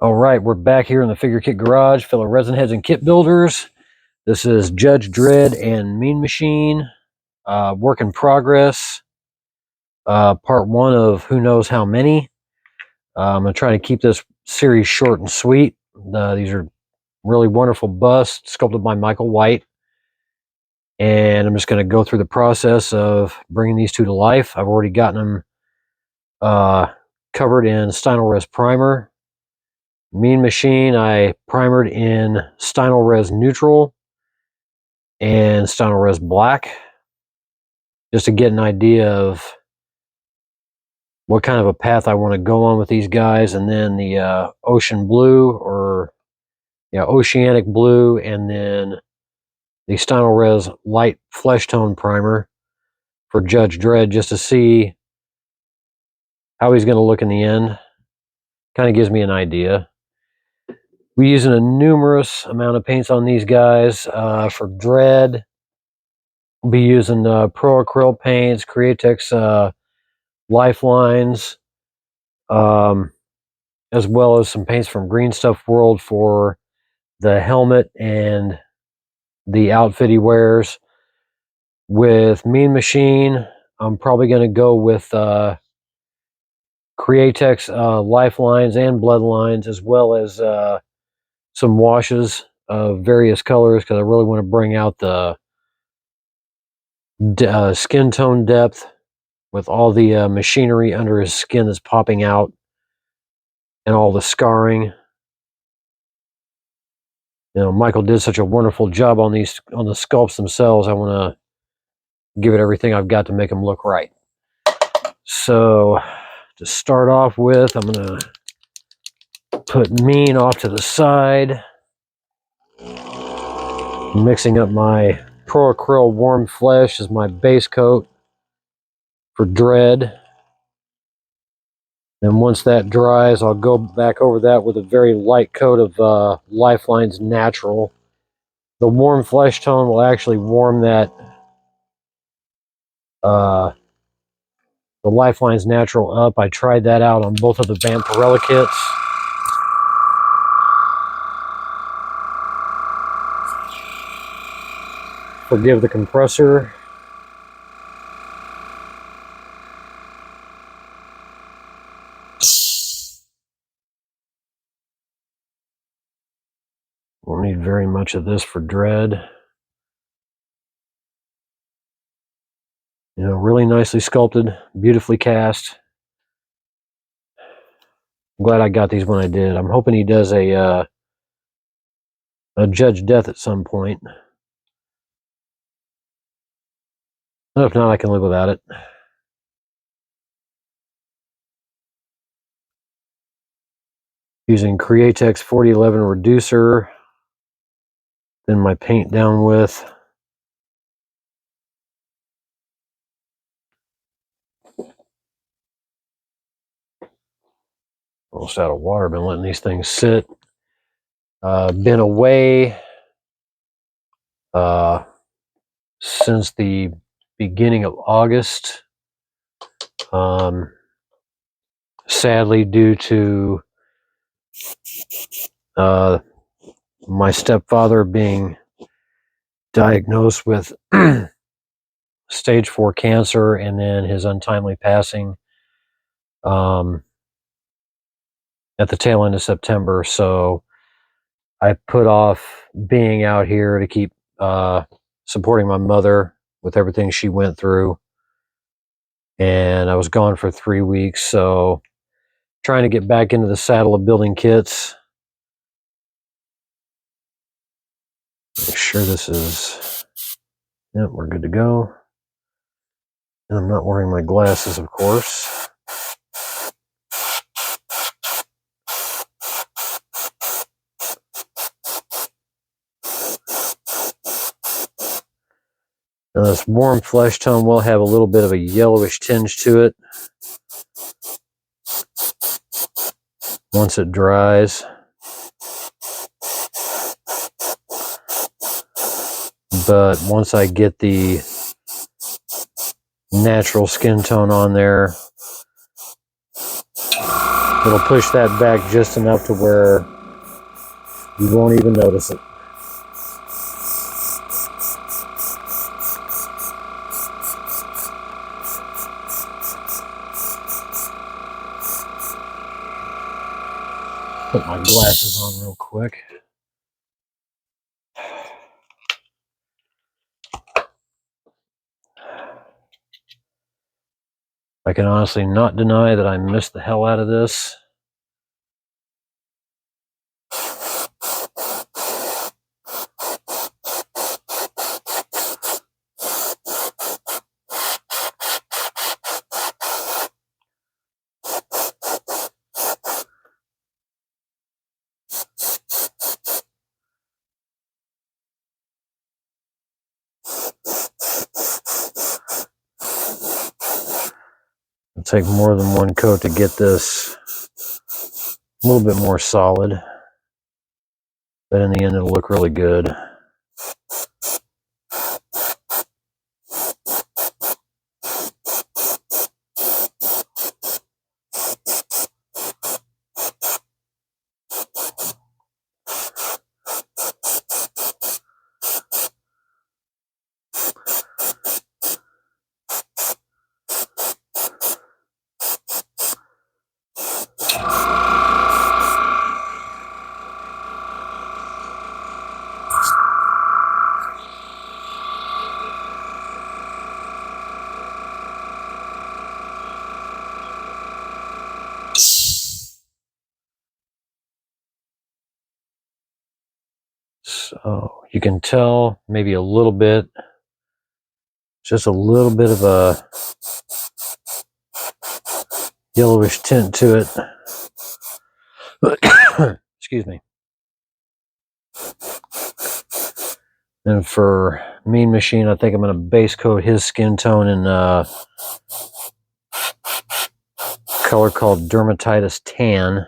All right, we're back here in the Figure Kit Garage, fellow resin heads and kit builders. This is Judge Dredd and Mean Machine, work in progress, part one of who knows how many. I'm going to try to keep this series short and sweet. These are really wonderful busts sculpted by Michael White. And I'm just going to go through the process of bringing these two to life. I've already gotten them covered in Stynylrez primer. Mean Machine, I primered in Stynylrez Neutral and Stynylrez Black, just to get an idea of what kind of a path I want to go on with these guys. And then the Ocean Blue, or Oceanic Blue, and then the Stynylrez Light Flesh Tone Primer for Judge Dredd, just to see how he's going to look in the end. Kind of gives me an idea. We're using a numerous amount of paints on these guys. For Dredd, we'll be using Pro Acryl paints, Createx Lifelines, as well as some paints from Green Stuff World for the helmet and the outfit he wears. With Mean Machine, I'm probably going to go with Createx Lifelines and Bloodlines, as well as some washes of various colors, because I really want to bring out the skin tone depth with all the machinery under his skin that's popping out and all the scarring. Michael did such a wonderful job on the sculpts themselves. I want to give it everything I've got to make them look right. So to start off with, I'm going to put Mean off to the side, mixing up my Pro Acryl Warm Flesh as my base coat for Dredd. And once that dries, I'll go back over that with a very light coat of Lifelines Natural. The warm flesh tone will actually warm that the Lifelines Natural up. I tried that out on both of the Vampirella kits. Forgive the compressor. We'll need very much of this for Dredd. Really nicely sculpted, beautifully cast. I'm glad I got these when I did. I'm hoping he does a Judge Death at some point. If not, I can live without it. Using Createx 4011 reducer, then my paint down with. Almost out of water. Been letting these things sit. Been away since the beginning of August. Sadly, due to my stepfather being diagnosed with stage 4 cancer, and then his untimely passing at the tail end of September. So I put off being out here to keep supporting my mother with everything she went through. And I was gone for 3 weeks, so trying to get back into the saddle of building kits. Make sure this is, yep, we're good to go. And I'm not wearing my glasses, of course. Now this warm flesh tone will have a little bit of a yellowish tinge to it once it dries. But once I get the natural skin tone on there, It'll push that back just enough to where you won't even notice it. Put my glasses on real quick. I can honestly not deny that I missed the hell out of this. It'll take more than one coat to get this a little bit more solid, but in the end it'll look really good. So you can tell maybe a little bit, just a little bit of a yellowish tint to it. Excuse me. And for Mean Machine, I think I'm going to base coat his skin tone in a color called Dermatitis Tan.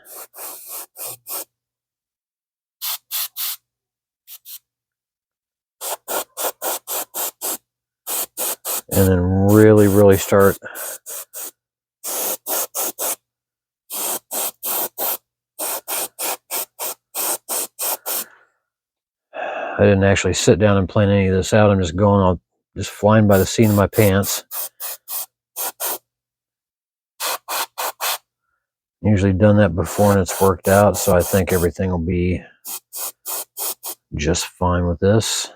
And then really start I didn't actually sit down and plan any of this out. I'm just going on, just flying by the seat of my pants. Usually done that before and it's worked out, so I think everything will be just fine with this.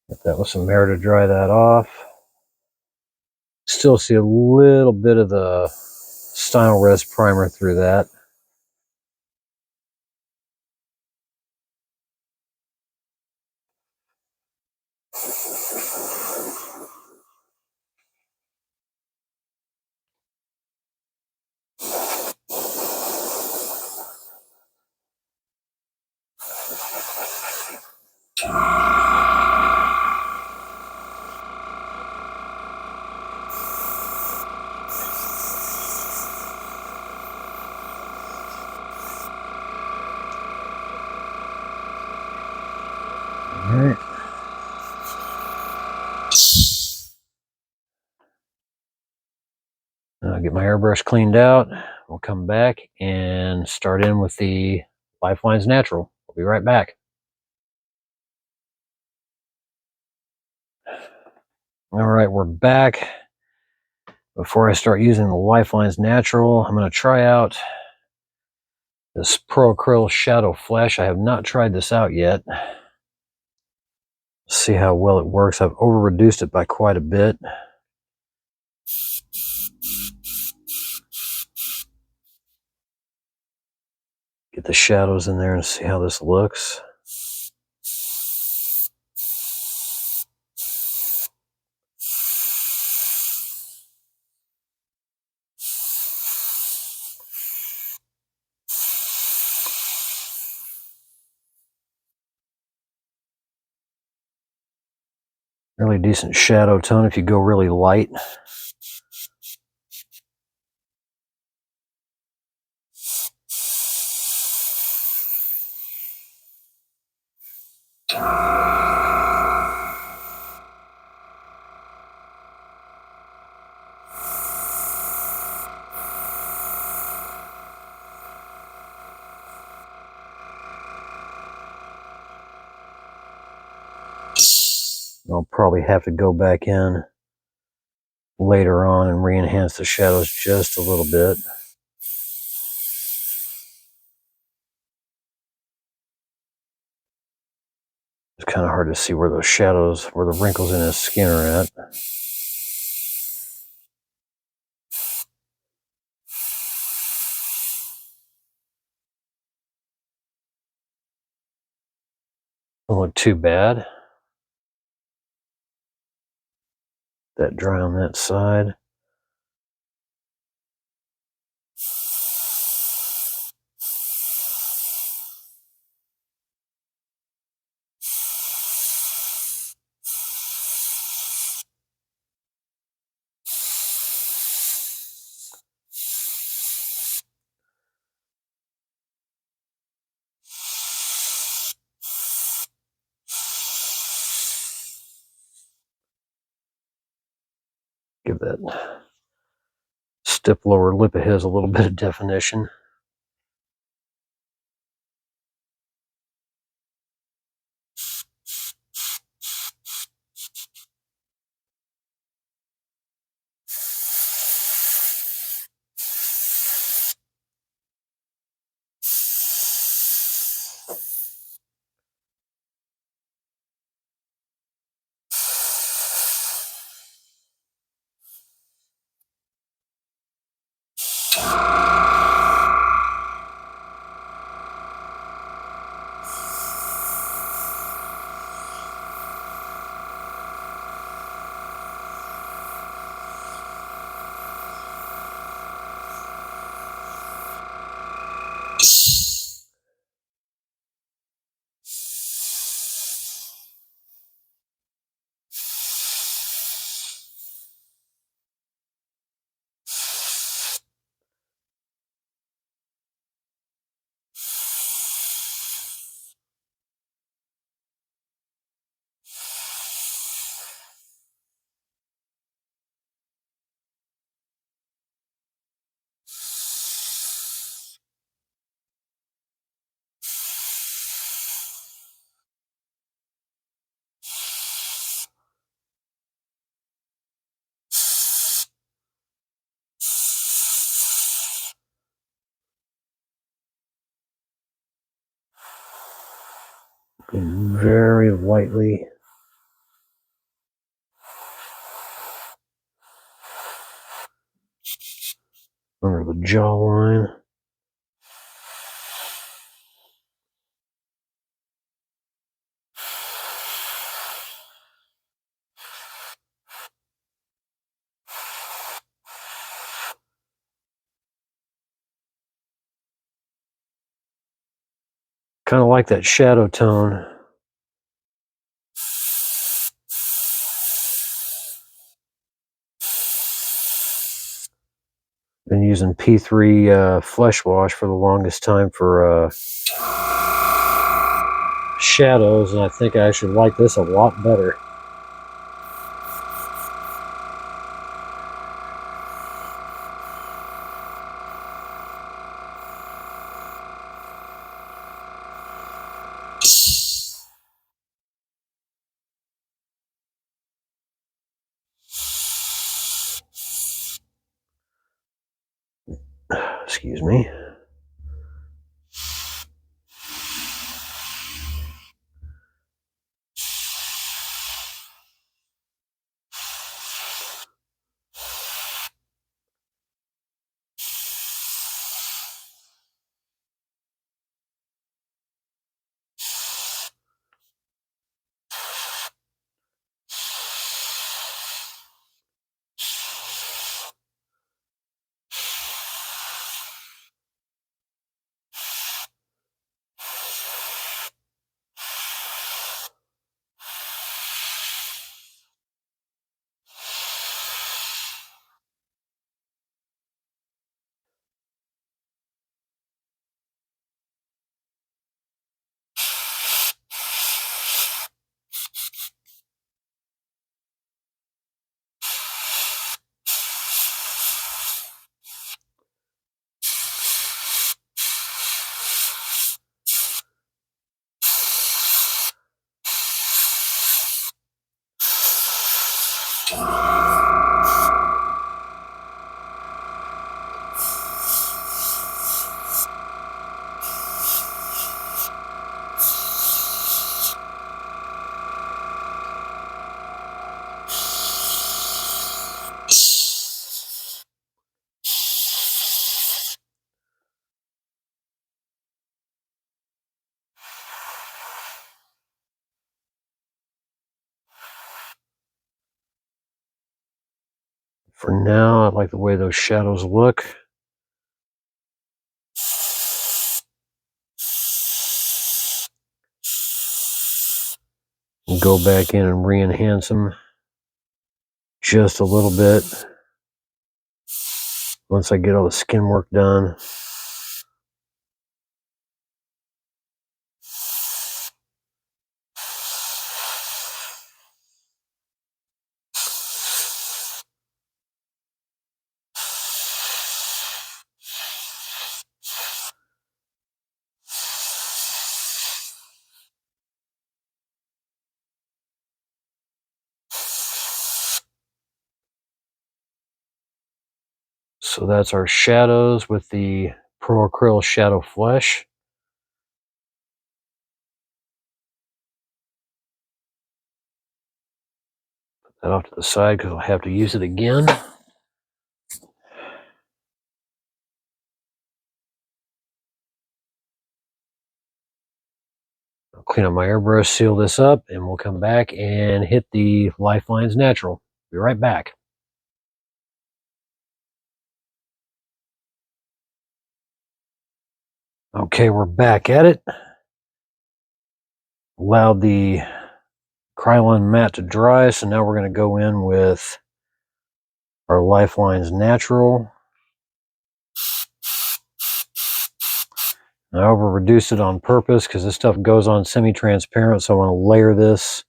Get that with some air to dry that off. Still see a little bit of the Style Res primer through that. Alright. Get my airbrush cleaned out. We'll come back and start in with the Lifelines Natural. We'll be right back. Alright, we're back. Before I start using the Lifelines Natural, I'm going to try out this Pro Acryl Shadow Flesh. I have not tried this out yet. See how well it works. I've over reduced it by quite a bit. Get the shadows in there and see how this looks. Really decent shadow tone if you go really light. I'll probably have to go back in later on and re-enhance the shadows just a little bit. It's kind of hard to see where those shadows, where the wrinkles in his skin are at. Don't look too bad. That dry on that side. Give that stiff lower lip of his a little bit of definition. Very lightly. Under the jawline. Kind of like that shadow tone. Been using P3 flesh wash for the longest time for shadows, and I think I actually like this a lot better. Excuse me. For now, I like the way those shadows look. And go back in and re-enhance them just a little bit once I get all the skin work done. So that's our shadows with the Pro Acryl Shadow Flesh. Put that off to the side because I'll have to use it again. I'll clean up my airbrush, seal this up, and we'll come back and hit the Lifelines Natural. Be right back. Okay, we're back at it. Allowed the Krylon matte to dry, so now we're going to go in with our Lifelines Natural. I over reduced it on purpose because this stuff goes on semi-transparent, so I want to layer this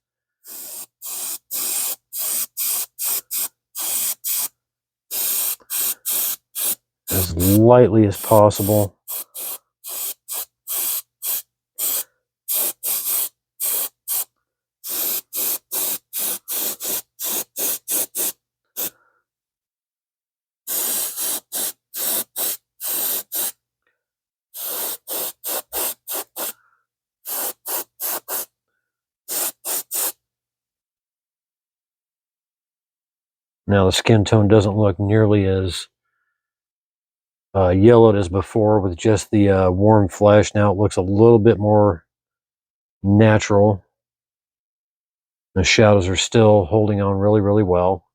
as lightly as possible. Now the skin tone doesn't look nearly as yellowed as before with just the warm flesh. Now it looks a little bit more natural. The shadows are still holding on really, really well.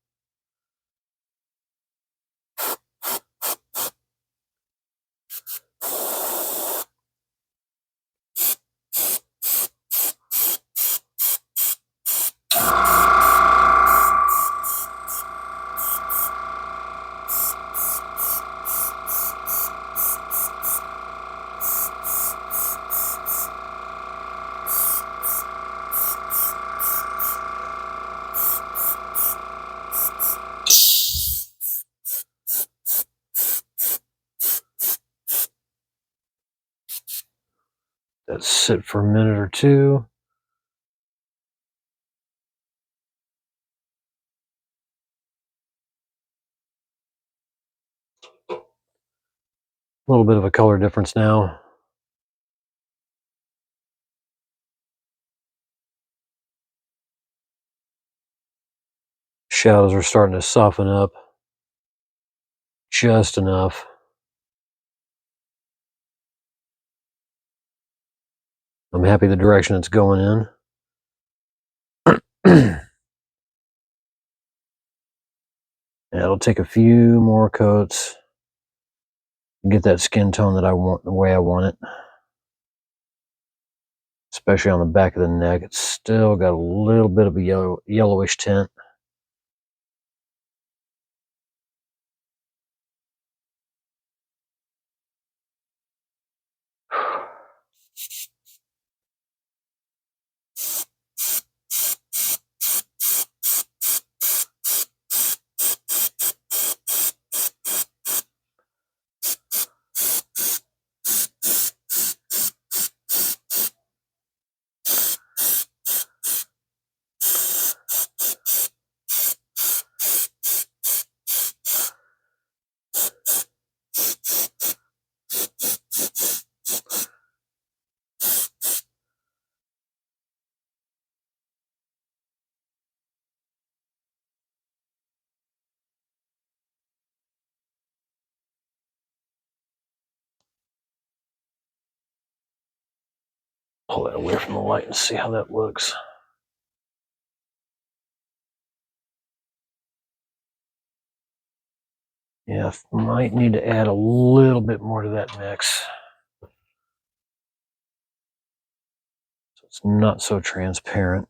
Let sit for a minute or two. A little bit of a color difference now. Shadows are starting to soften up just enough. I'm happy the direction it's going in. Yeah, it'll take a few more coats to get that skin tone that I want, the way I want it. Especially on the back of the neck. It's still got a little bit of a yellowish tint. Pull that away from the light and see how that looks. Yeah, might need to add a little bit more to that mix, so it's not so transparent.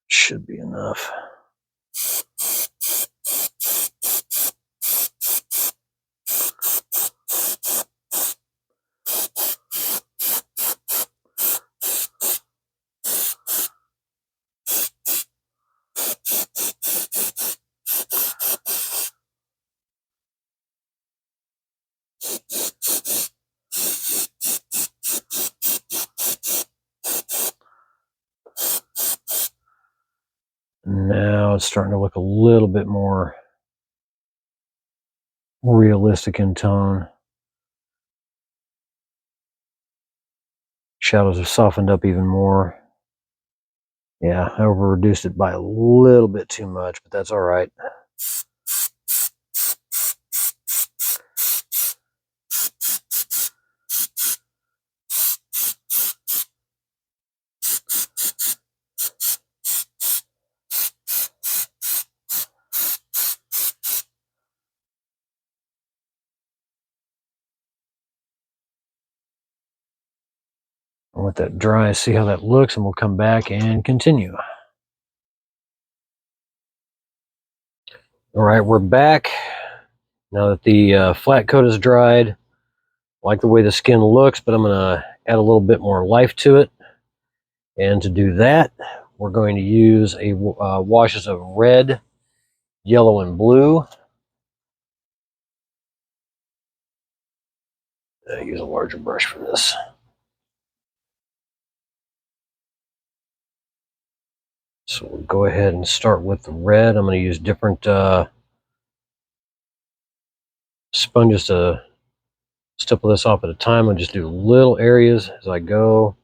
Should be enough. Now it's starting to look a little bit more realistic in tone. Shadows have softened up even more. Yeah, I over reduced it by a little bit too much, but that's all right. I'll let that dry, see how that looks, and we'll come back and continue. All right, we're back. Now that the flat coat is dried, I like the way the skin looks, but I'm going to add a little bit more life to it. And to do that, we're going to use washes of red, yellow, and blue. Use a larger brush for this. So we'll go ahead and start with the red. I'm going to use different sponges to stipple this off at a time. I'll just do little areas as I go.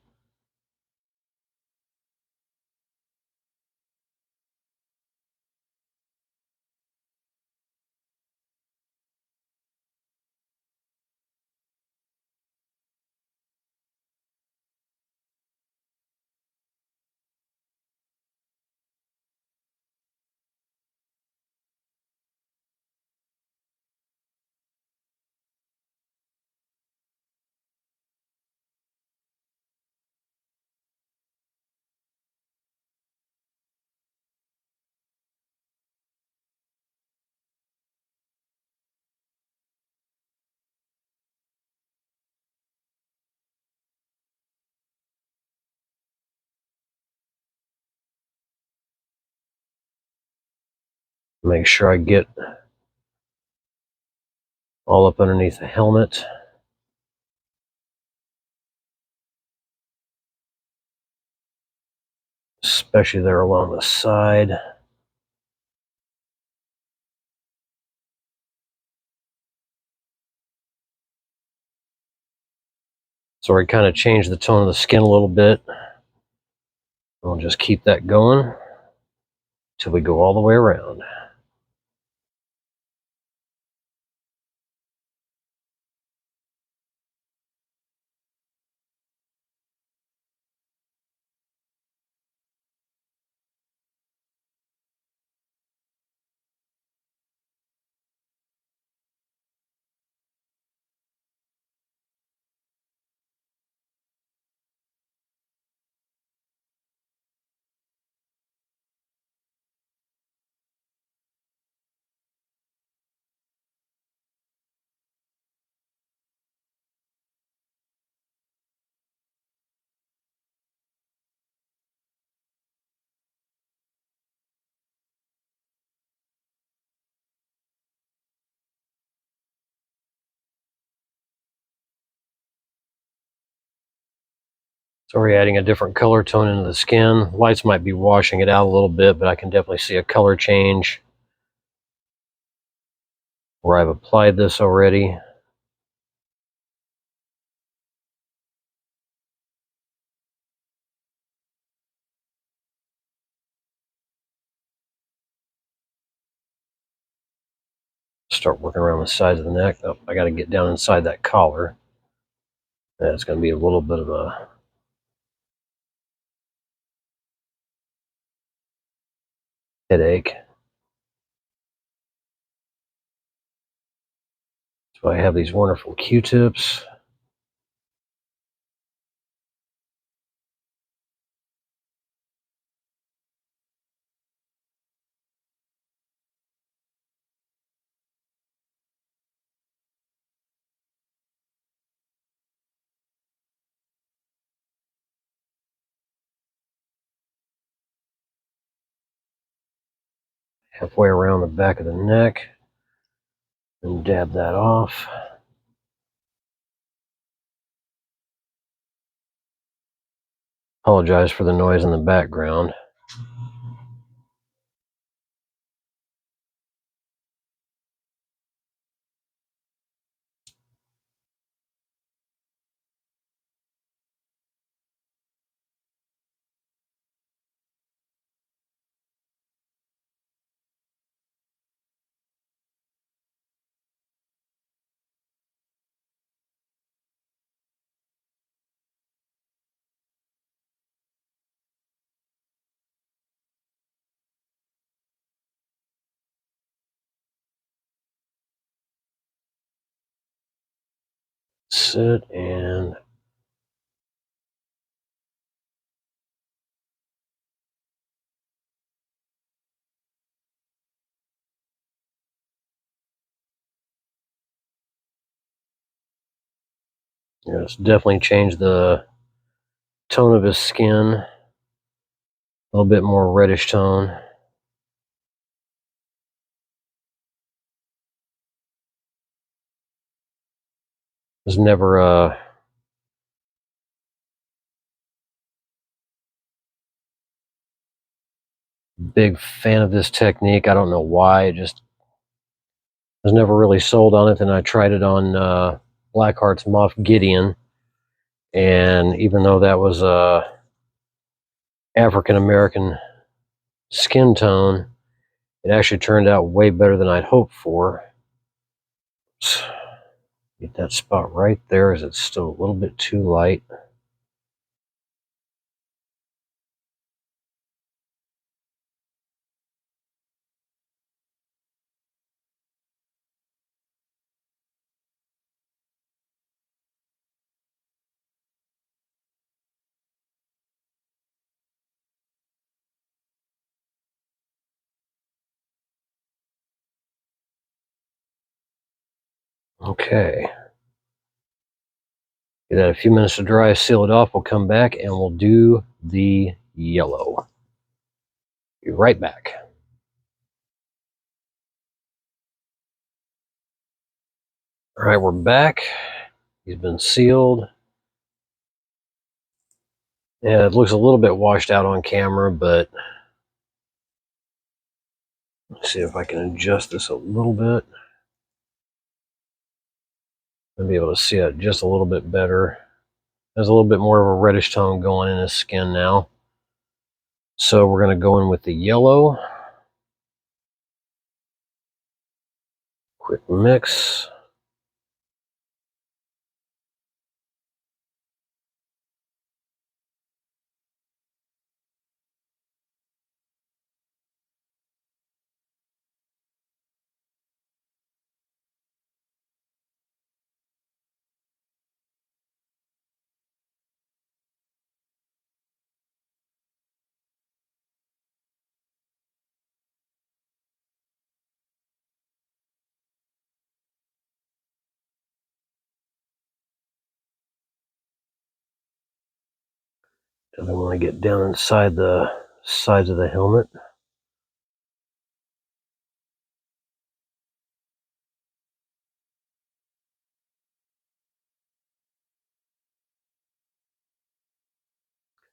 Make sure I get all up underneath the helmet. Especially there along the side. So I kind of changed the tone of the skin a little bit. We'll just keep that going till we go all the way around. It's already adding a different color tone into the skin. Lights might be washing it out a little bit, but I can definitely see a color change where I've applied this already. Start working around the sides of the neck. Oh, I got to get down inside that collar. That's going to be a little bit of a headache. So I have these wonderful Q-tips. Halfway around the back of the neck. And dab that off. Apologize for the noise in the background. Sit and it's definitely changed the tone of his skin. A little bit more reddish tone. Was never a big fan of this technique. I don't know why. I just was never really sold on it. Then I tried it on Blackheart's Moff Gideon, and even though that was a African American skin tone, it actually turned out way better than I'd hoped for. Get that spot right there, as it's still a little bit too light. Okay. Give that a few minutes to dry, seal it off. We'll come back and we'll do the yellow. Be right back. All right, we're back. He's been sealed. Yeah, it looks a little bit washed out on camera, but let's see if I can adjust this a little bit. I'll be able to see it just a little bit better. There's a little bit more of a reddish tone going in his skin now. So we're going to go in with the yellow. Quick mix. And then when I get down inside the sides of the helmet,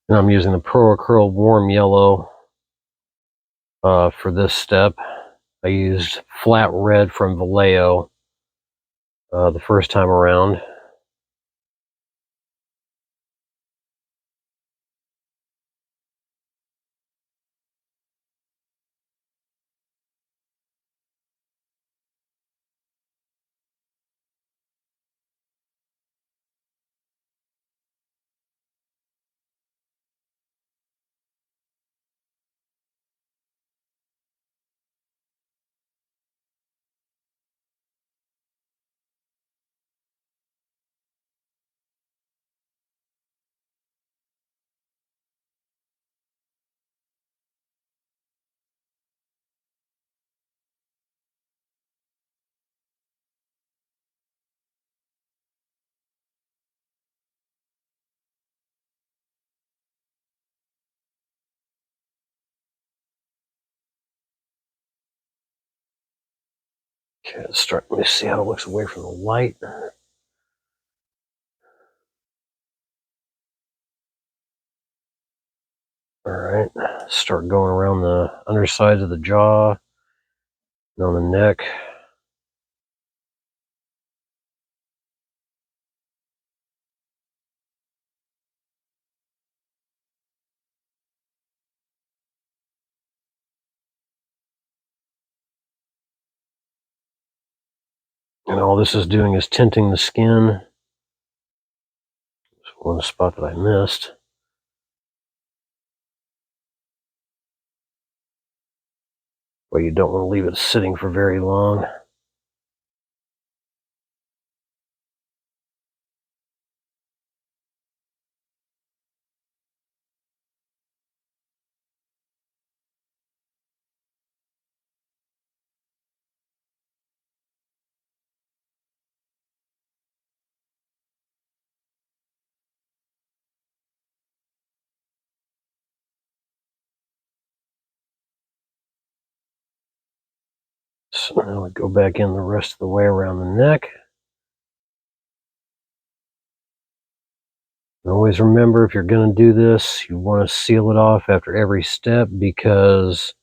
And I'm using the Pro Acryl Warm Yellow for this step. I used Flat Red from Vallejo the first time around. Okay, let's start. Let me see how it looks away from the light. All right, start going around the undersides of the jaw and on the neck. And all this is doing is tinting the skin. There's one spot that I missed. But you don't want to leave it sitting for very long. So now we go back in the rest of the way around the neck. And always remember, if you're going to do this, you want to seal it off after every step, because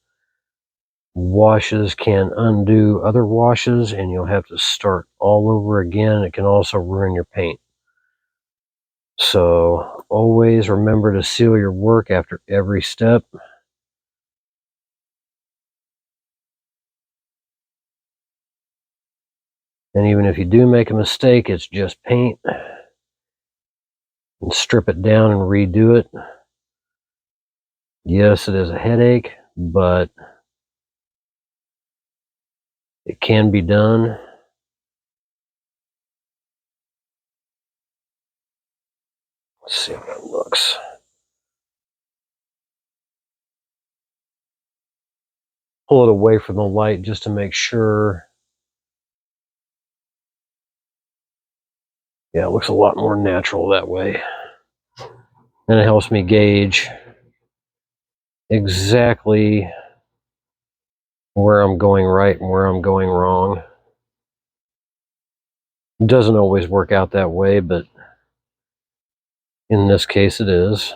washes can undo other washes and you'll have to start all over again. It can also ruin your paint. So always remember to seal your work after every step. And even if you do make a mistake, it's just paint. And strip it down and redo it. Yes, it is a headache, but it can be done. Let's see how that looks. Pull it away from the light just to make sure. Yeah, it looks a lot more natural that way. And it helps me gauge exactly where I'm going right and where I'm going wrong. It doesn't always work out that way, but in this case it is.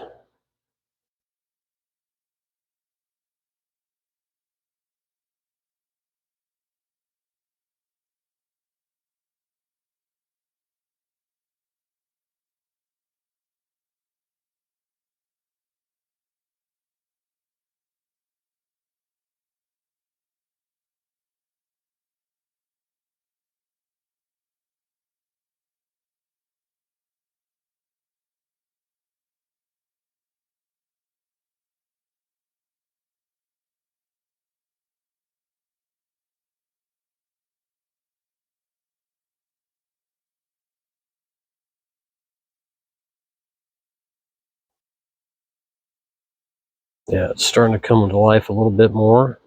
Yeah, it's starting to come to life a little bit more.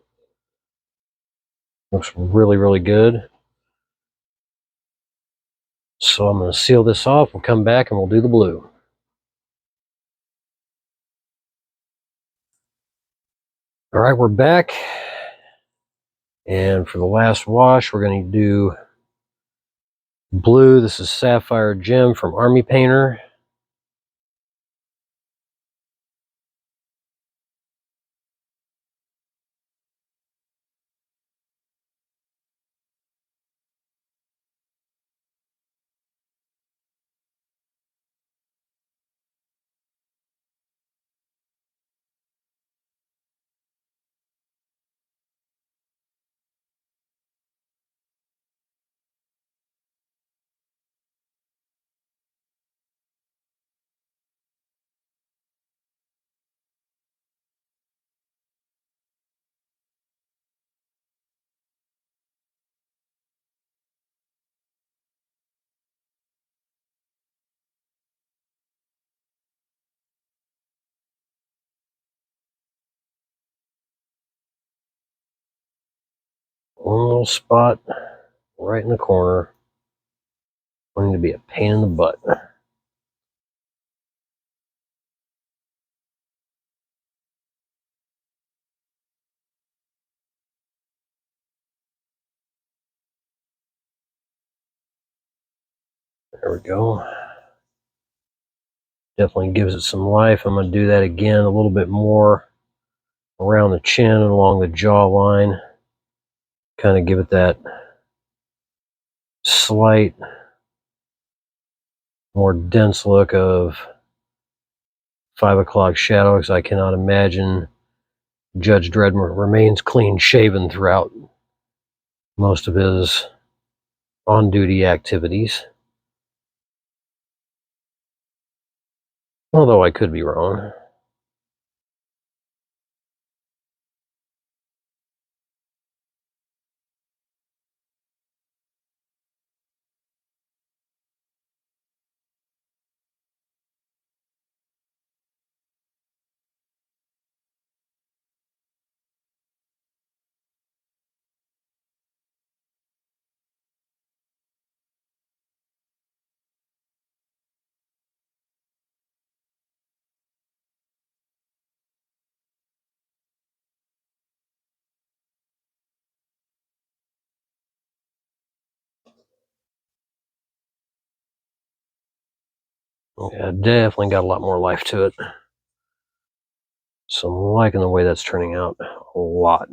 Looks really, really good. So I'm going to seal this off. We'll come back and we'll do the blue. All right, we're back. And for the last wash, we're going to do blue. This is Sapphire Gem from Army Painter. one little spot right in the corner. Wanting to be a pain in the butt. There we go. Definitely gives it some life. I'm going to do that again a little bit more around the chin and along the jawline. Kind of give it that slight, more dense look of 5 o'clock shadow, because I cannot imagine Judge Dredd remains clean shaven throughout most of his on-duty activities. Although I could be wrong. Yeah, definitely got a lot more life to it. So I'm liking the way that's turning out a lot.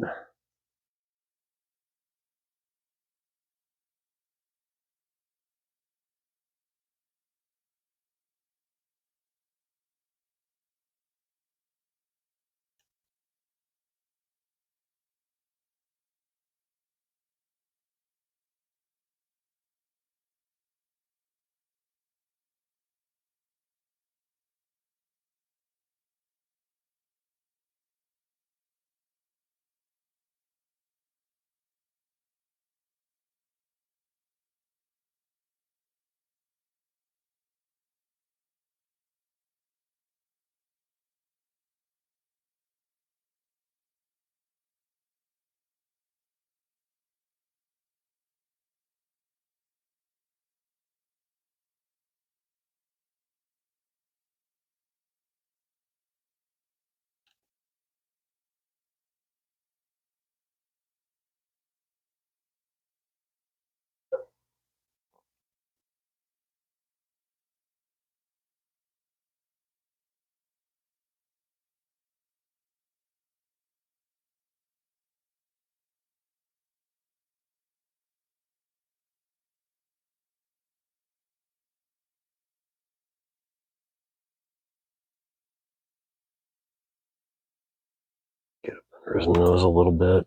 Get up under his nose a little bit.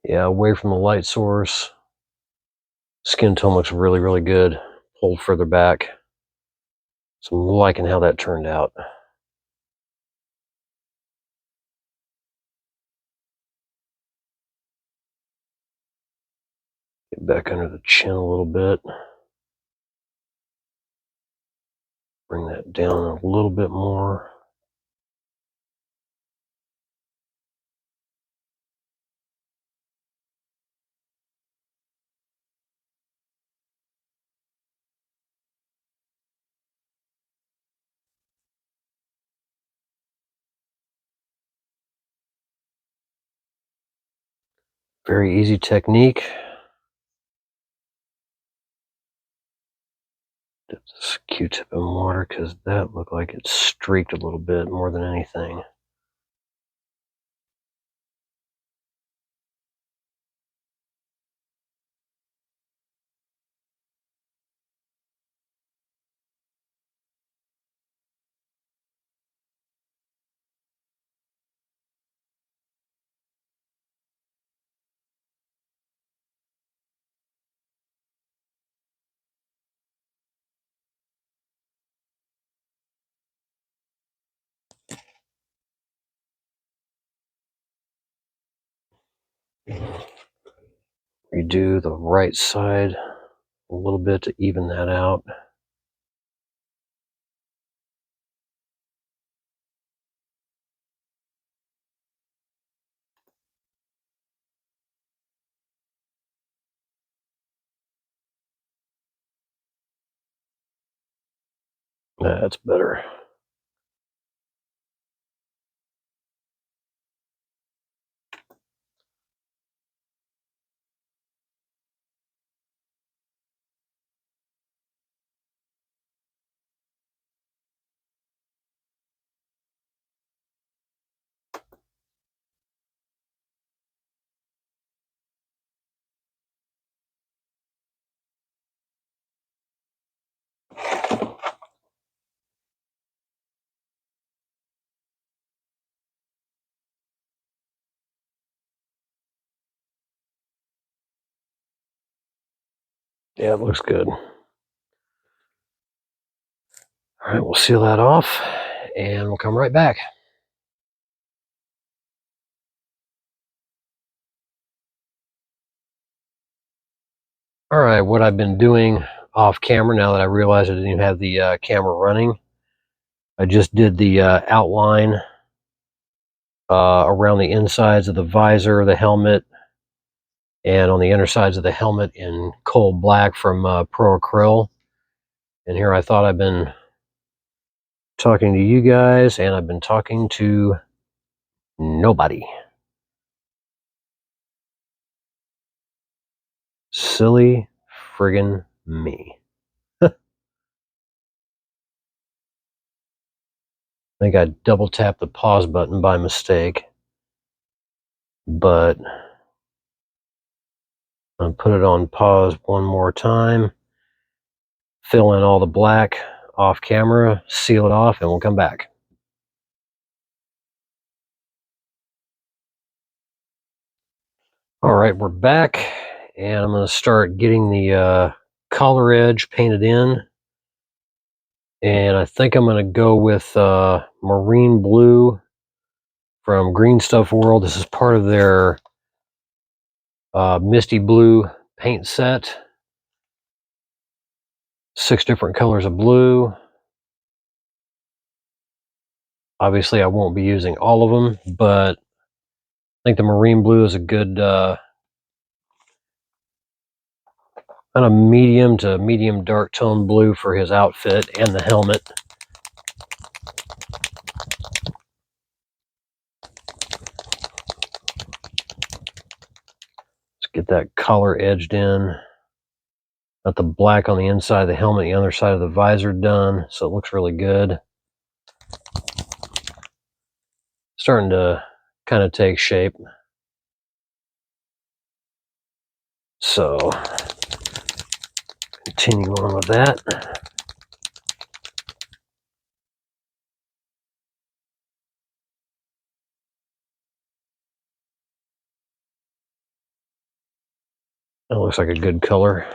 Yeah, away from the light source. Skin tone looks really, really good. Pulled further back. So I'm liking how that turned out. Get back under the chin a little bit. Bring that down a little bit more. Very easy technique. Dip this Q-tip in water because that looked like it streaked a little bit more than anything. Redo the right side a little bit to even that out. That's better. Yeah, it looks good. All right, we'll seal that off and we'll come right back. All right, what I've been doing off camera now that I realized I didn't even have the camera running, I just did the outline around the insides of the visor, the helmet, and on the inner sides of the helmet in coal black from Pro Acryl. And here I thought I've been talking to you guys, and I've been talking to nobody. Silly friggin' me. I think I double tapped the pause button by mistake, but I'll put it on pause one more time, fill in all the black off camera, seal it off, and we'll come back. All right, we're back, and I'm going to start getting the collar edge painted in. And I think I'm going to go with marine blue from Green Stuff World. This is part of their Misty Blue paint set. 6 different colors of blue. Obviously, I won't be using all of them, but I think the marine blue is a good kind of medium to medium dark tone blue for his outfit and the helmet. Let's get that collar edged in. Got the black on the inside of the helmet, the other side of the visor done, so it looks really good. Starting to kind of take shape. So, continue on with that. That looks like a good color.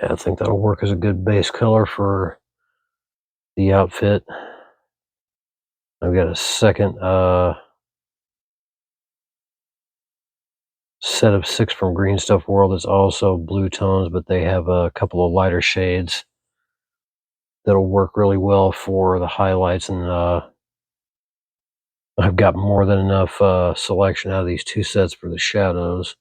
Yeah, I think that'll work as a good base color for the outfit. I've got a second set of 6 from Green Stuff World that's also blue tones, but they have a couple of lighter shades that'll work really well for the highlights, and I've got more than enough selection out of these 2 sets for the shadows.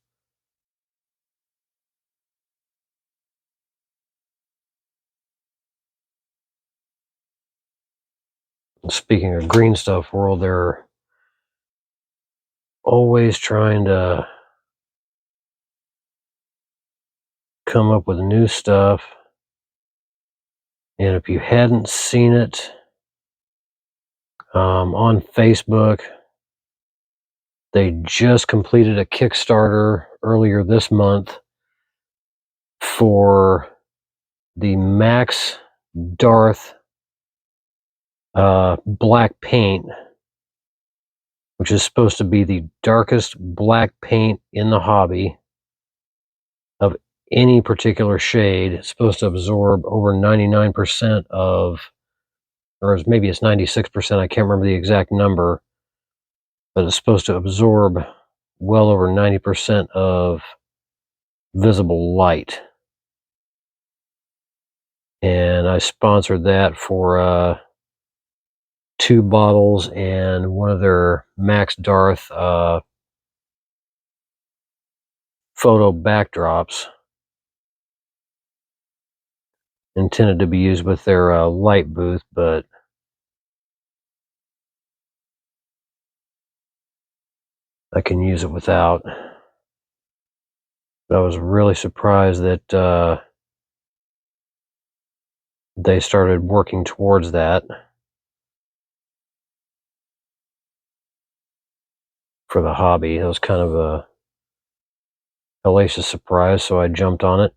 Speaking of Green Stuff World, they're always trying to come up with new stuff. And if you hadn't seen it on Facebook, they just completed a Kickstarter earlier this month for the Max Darth black paint, which is supposed to be the darkest black paint in the hobby of any particular shade. It's supposed to absorb over 99% of, or maybe it's 96%, I can't remember the exact number, but it's supposed to absorb well over 90% of visible light. And I sponsored that for 2 bottles and one of their Max Darth photo backdrops intended to be used with their light booth, but I can use it without. But I was really surprised that they started working towards that for the hobby. It was kind of a hellacious surprise, so I jumped on it.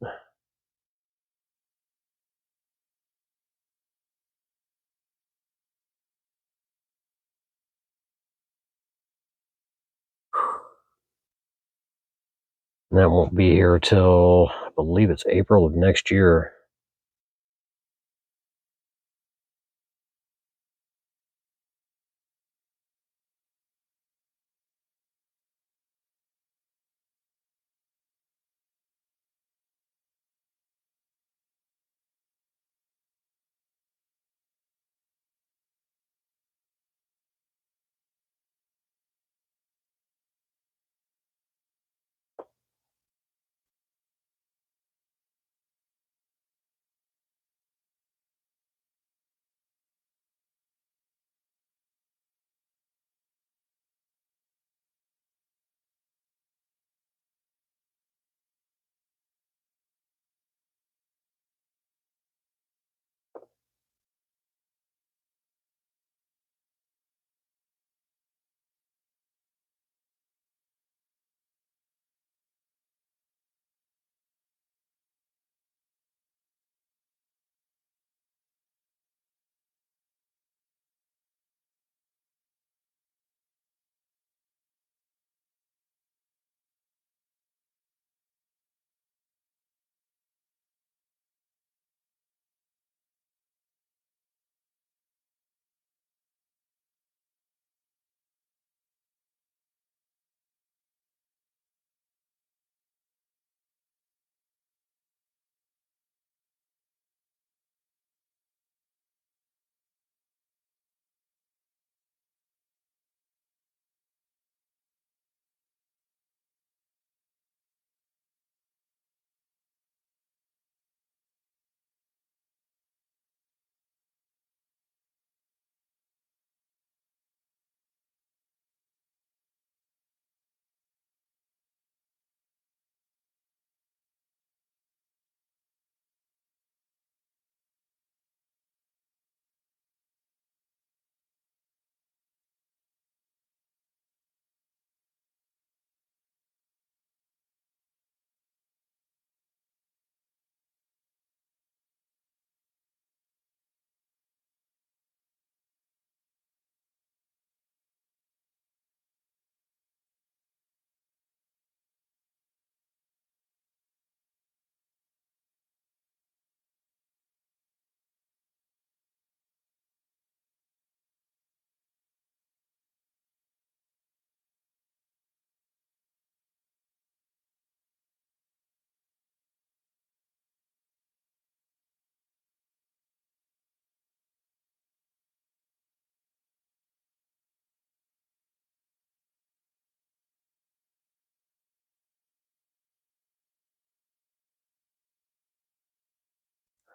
And that won't be here till, I believe it's April of next year.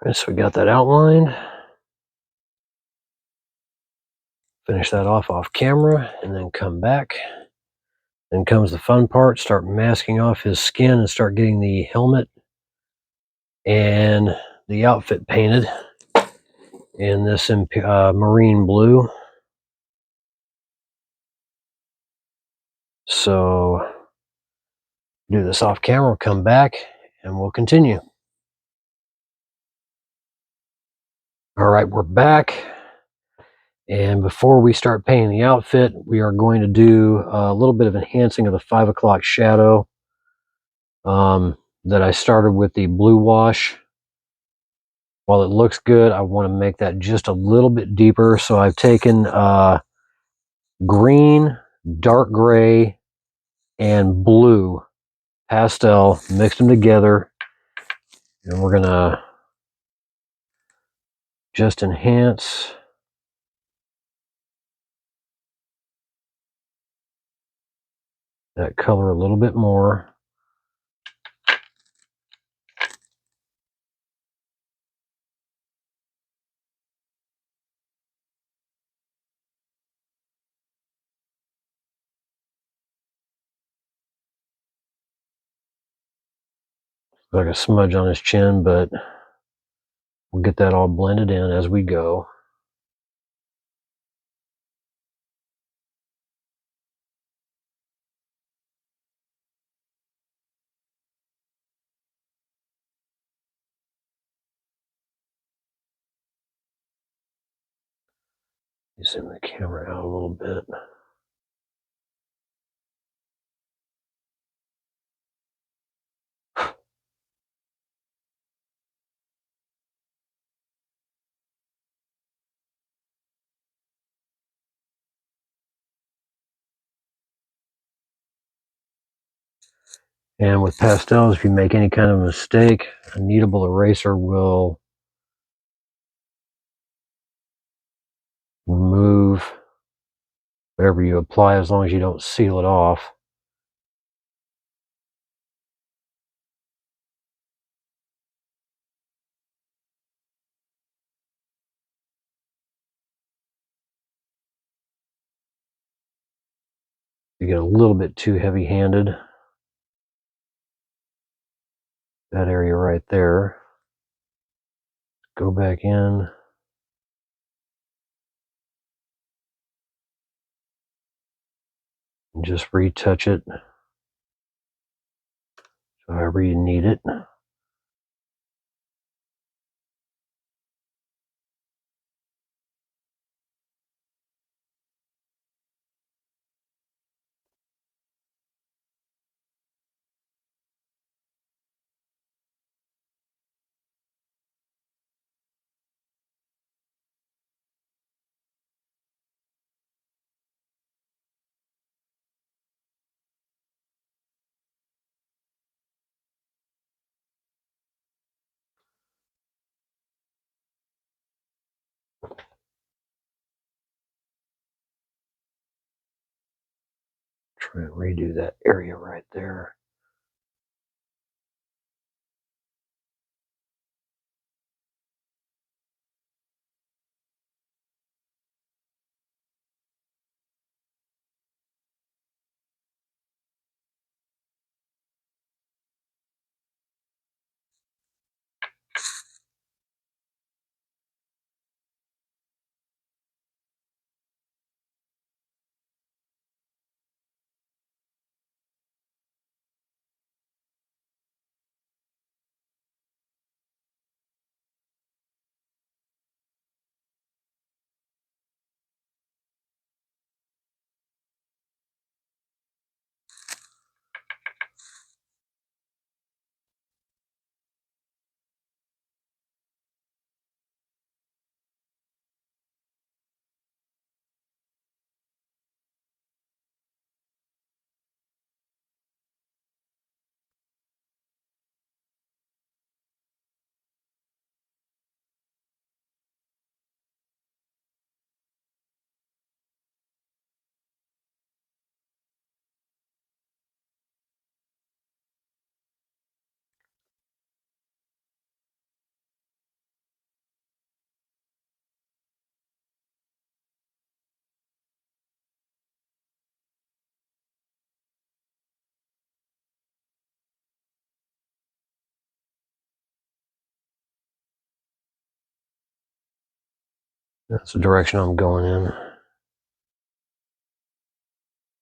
Alright, so we got that outlined. Finish that off camera and then come back. Then comes the fun part, start masking off his skin and start getting the helmet and the outfit painted in this marine blue. So do this off camera, come back, and we'll continue. All right, we're back. And before we start painting the outfit, we are going to do a little bit of enhancing of the 5 o'clock shadow that I started with the blue wash. While it looks good, I want to make that just a little bit deeper. So I've taken green, dark gray, and blue pastel, mixed them together, and we're gonna just enhance that color a little bit more. Like a smudge on his chin, but we'll get that all blended in as we go. Zoom the camera out a little bit. And with pastels, if you make any kind of mistake, a kneadable eraser will remove whatever you apply as long as you don't seal it off. You get a little bit too heavy-handed. That area right there. Go back in. And just retouch it however you need it. Try and redo that area right there. That's the direction I'm going in.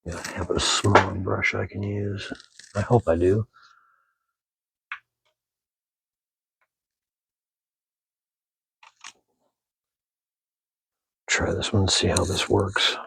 Yeah, I have a smaller brush I can use. I hope I do. Try this one and see how this works.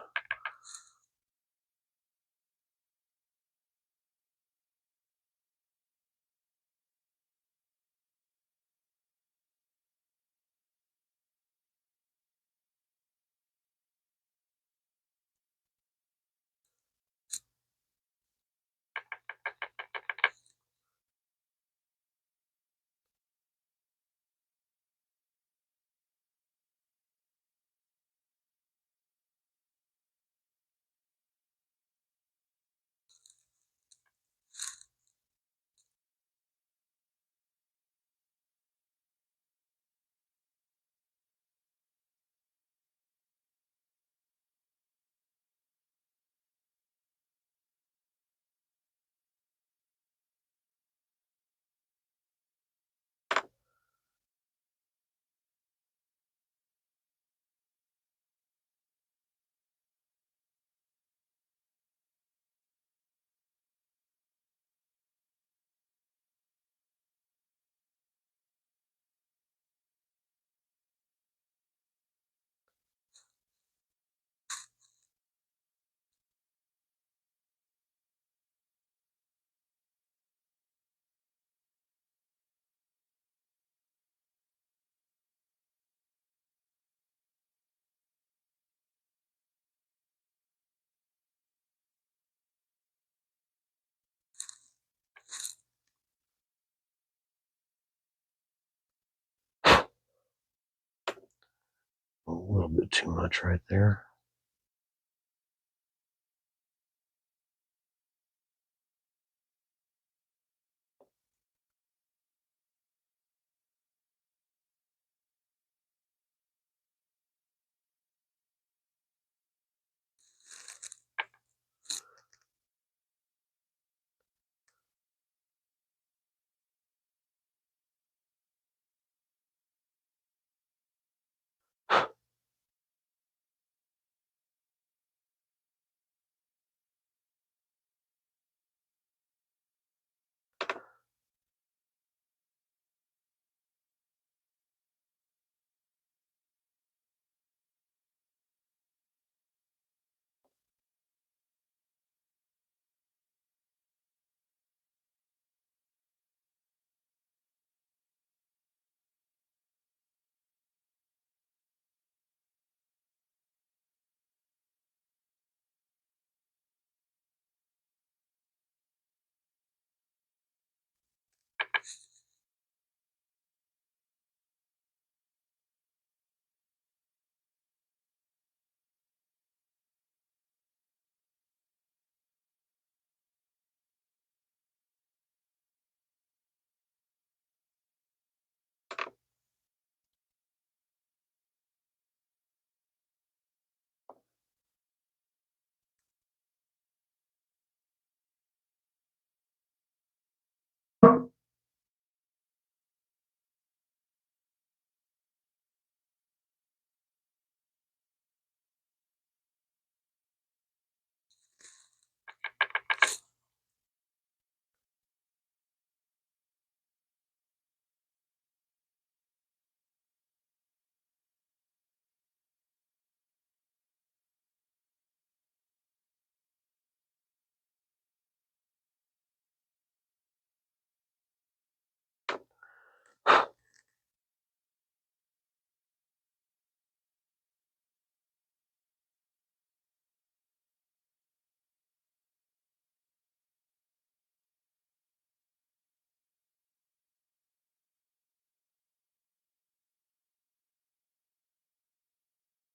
A little bit too much right there.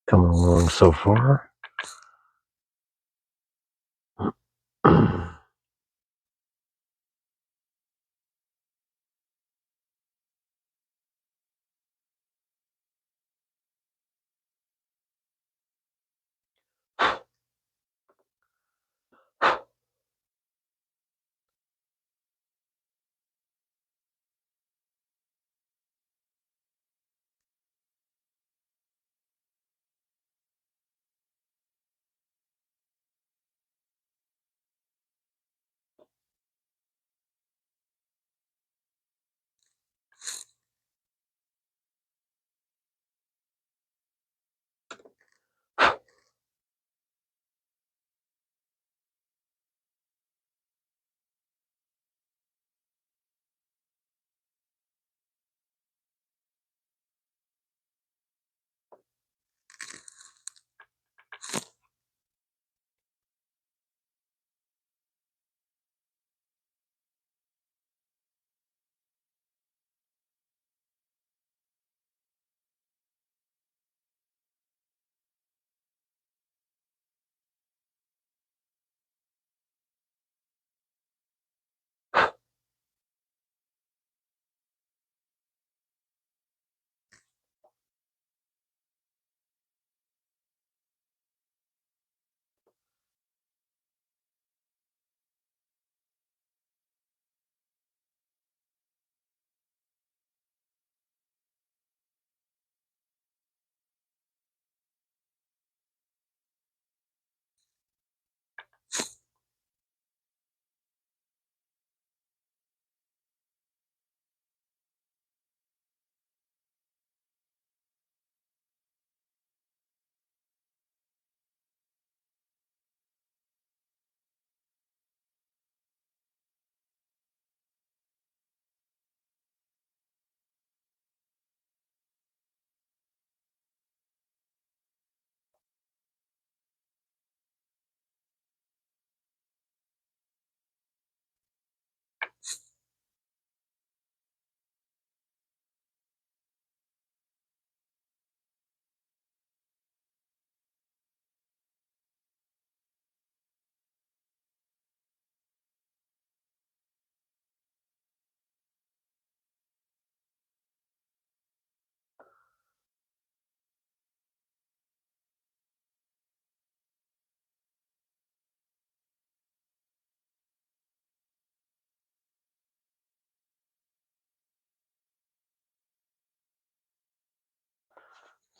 Coming along so far.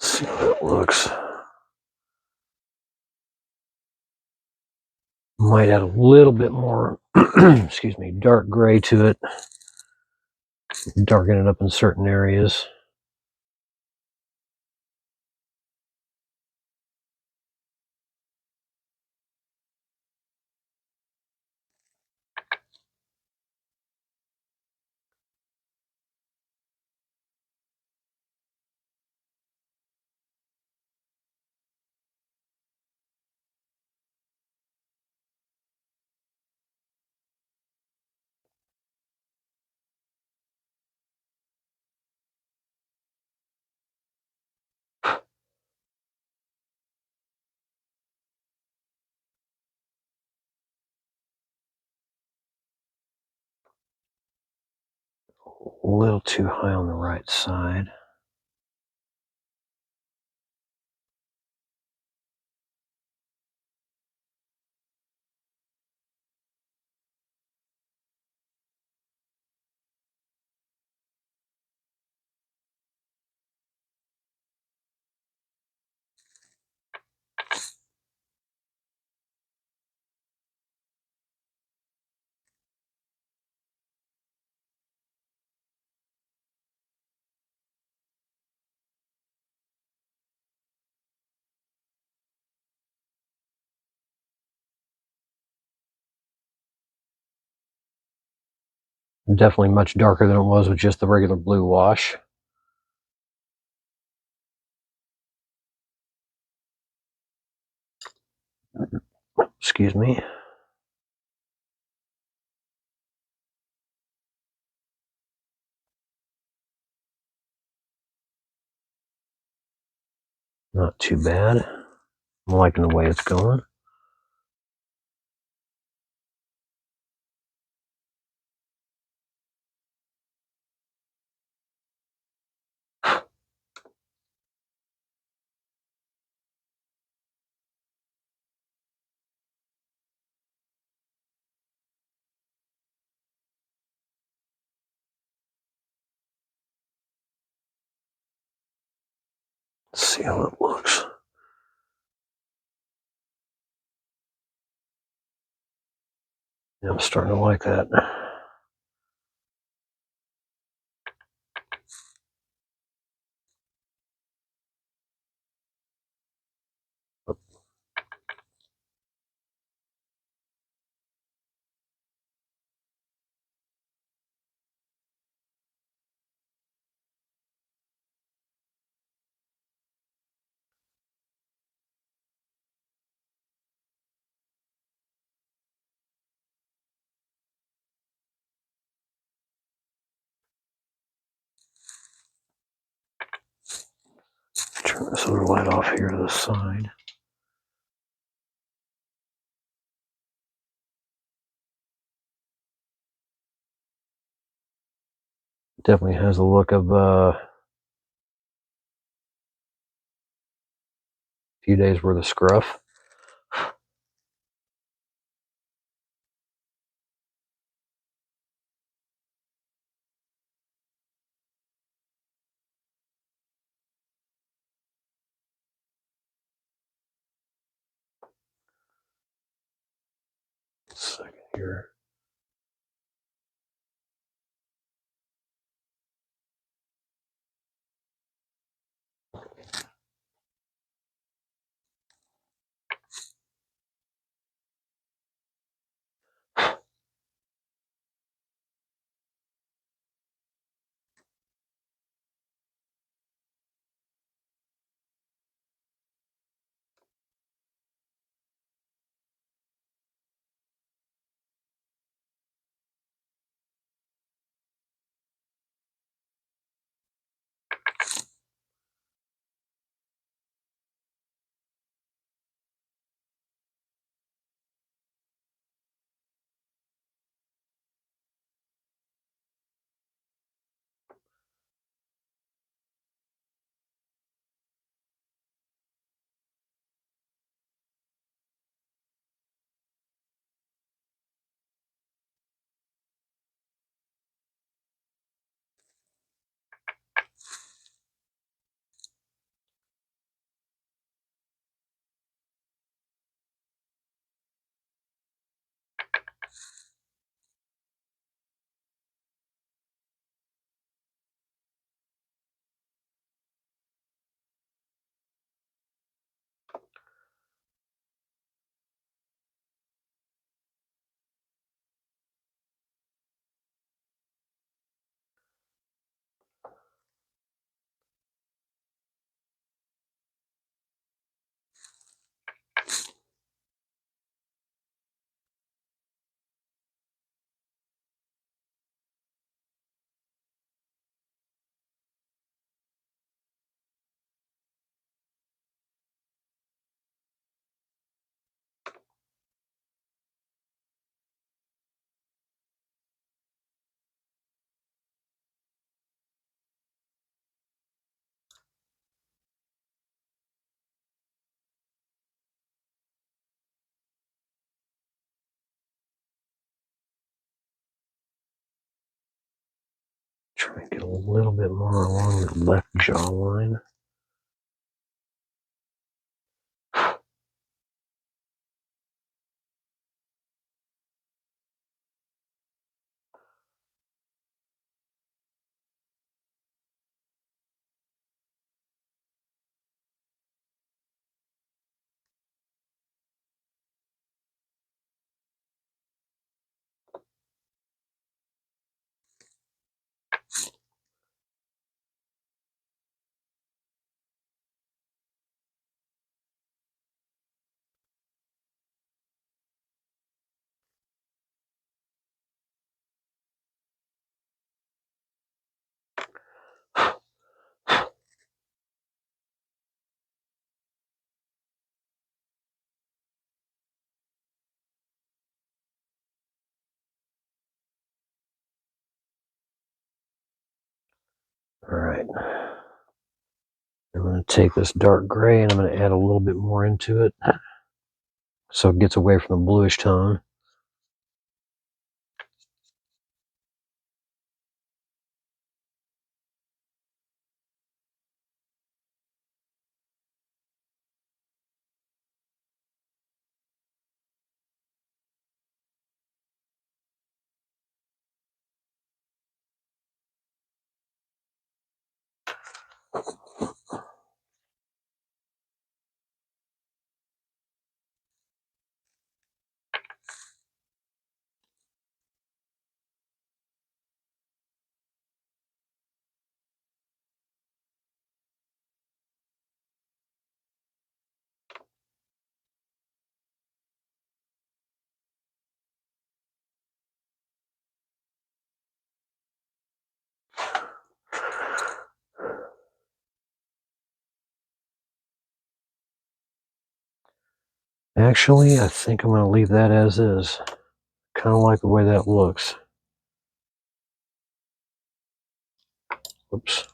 Let's see how that looks. Might add a little bit more, excuse me, dark gray to it. Darken it up in certain areas. A little too high on the right side. Definitely much darker than it was with just the regular blue wash. Excuse me. Not too bad. I'm liking the way it's going. Let's see how it looks. Yeah, I'm starting to like that. Turn this other light off here to the side. Definitely has a look of a few days worth of scruff. Second here. Try and get a little bit more along the left jawline. All right. I'm going to take this dark gray and I'm going to add a little bit more into it so it gets away from the bluish tone. Actually, I think I'm going to leave that as is. Kind of like the way that looks. Oops.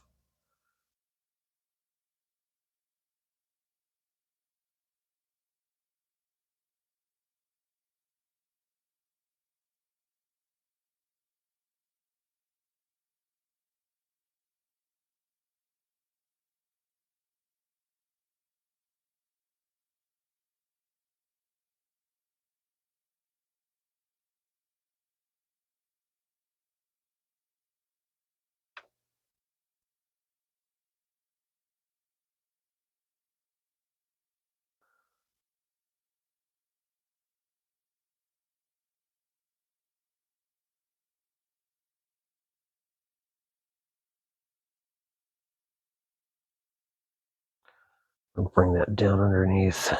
I'll bring that down underneath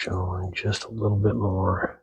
jawline just a little bit more.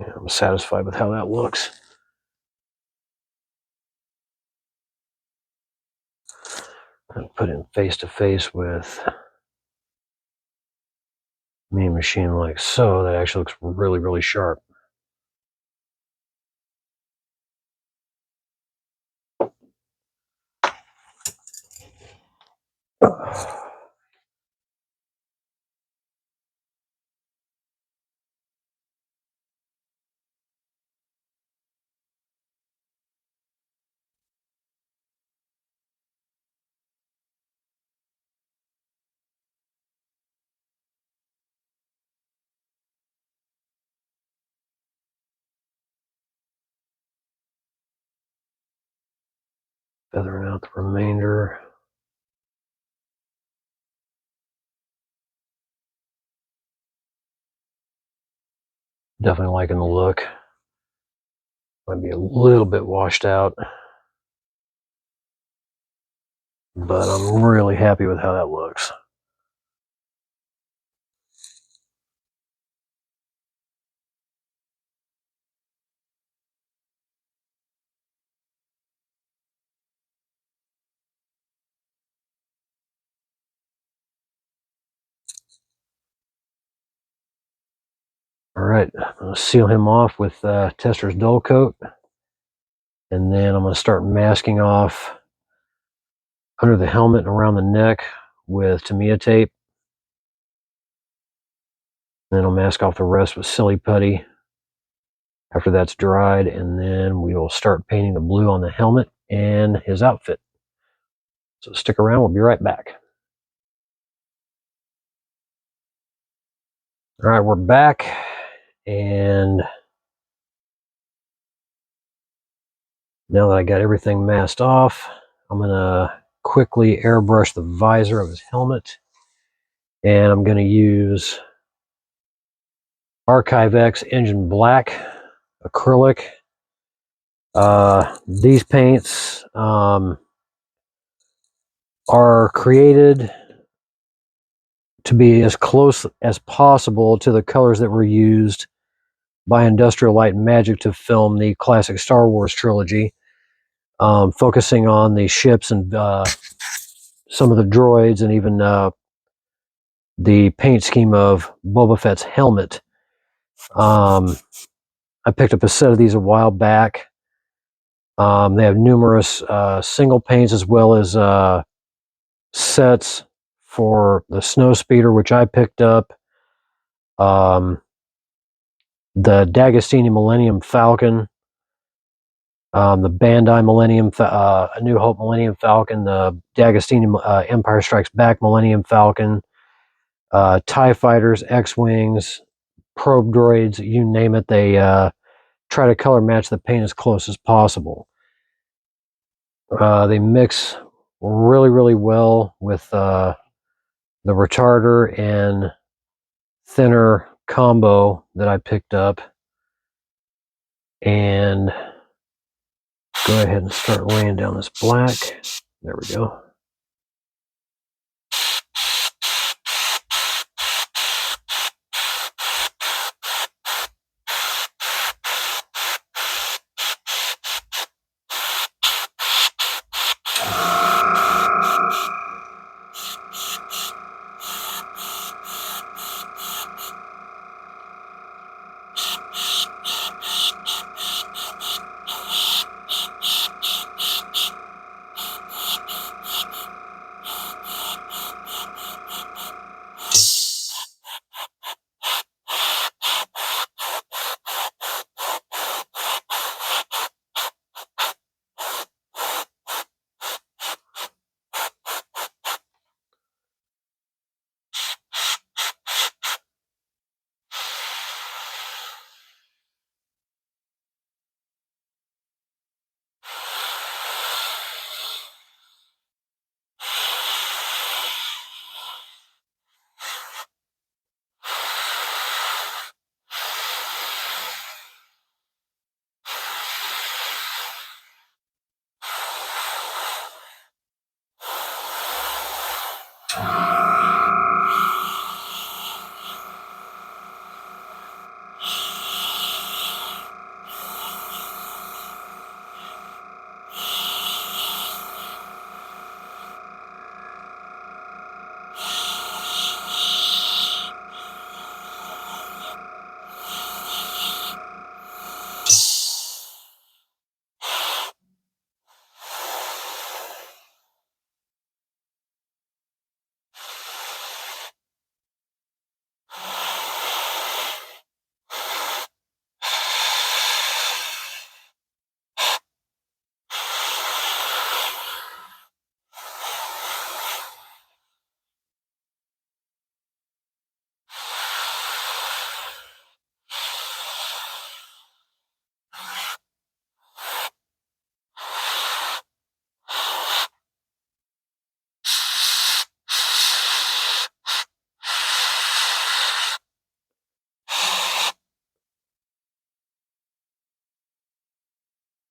Yeah, I'm satisfied with how that looks. I'll put it face to face with Mean Machine like so. That actually looks really, really sharp. Feathering out the remainder. Definitely liking the look. Might be a little bit washed out, but I'm really happy with how that looks. All right, I'm going to seal him off with Tester's Dull Coat, and then I'm going to start masking off under the helmet and around the neck with Tamiya tape. Then I'll mask off the rest with Silly Putty after that's dried, and then we will start painting the blue on the helmet and his outfit. So stick around, we'll be right back. All right, we're back, and now that I got everything masked off, I'm going to quickly airbrush the visor of his helmet, and I'm going to use Archive X Engine Black acrylic. These paints are created to be as close as possible to the colors that were used by Industrial Light and Magic to film the classic Star Wars trilogy, focusing on the ships and some of the droids, and even the paint scheme of Boba Fett's helmet. I picked up a set of these a while back. They have numerous single paints as well as sets for the Snowspeeder, which I picked up. The D'Agostini Millennium Falcon, the Bandai Millennium, A New Hope Millennium Falcon, the D'Agostini Empire Strikes Back Millennium Falcon, TIE Fighters, X-Wings, probe droids, you name it. They try to color match the paint as close as possible. They mix really, really well with the retarder and thinner combo that I picked up. And go ahead and start laying down this black. There we go.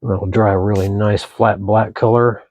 That'll dry a really nice flat black color.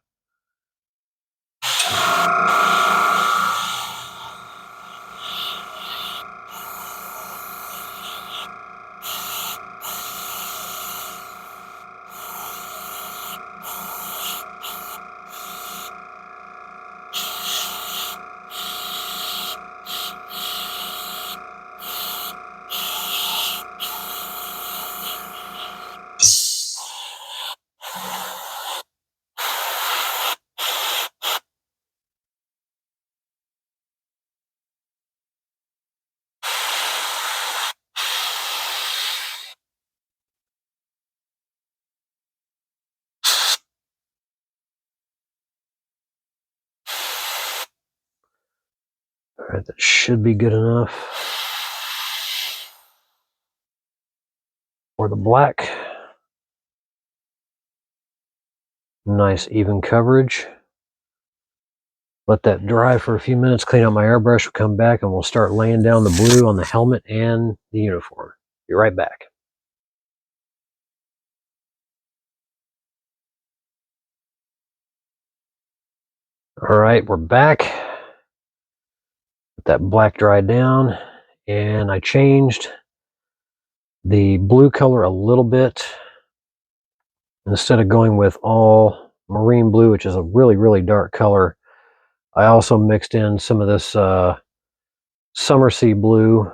All right, that should be good enough for the black. Nice even coverage. Let that dry for a few minutes, clean out my airbrush, we'll come back and we'll start laying down the blue on the helmet and the uniform. Be right back. All right, we're back. Let that black dry down, and I changed the blue color a little bit. Instead of going with all marine blue, which is a really, really dark color, I also mixed in some of this summer sea blue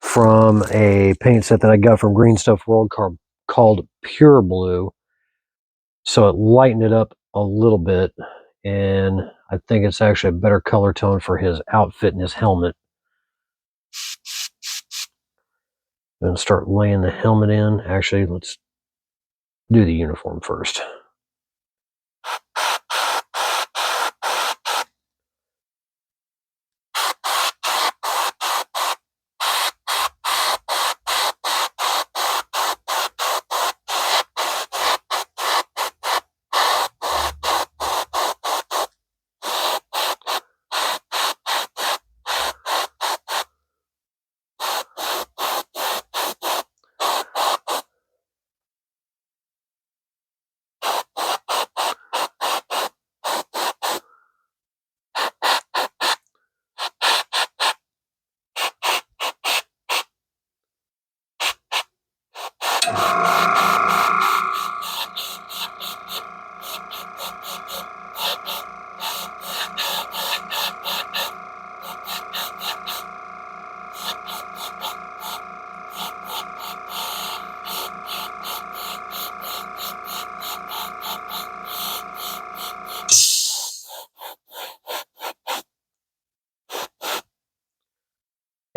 from a paint set that I got from Green Stuff World called Pure Blue. So it lightened it up a little bit, and I think it's actually a better color tone for his outfit and his helmet. I'm going to start laying the helmet in. Actually, let's do the uniform first.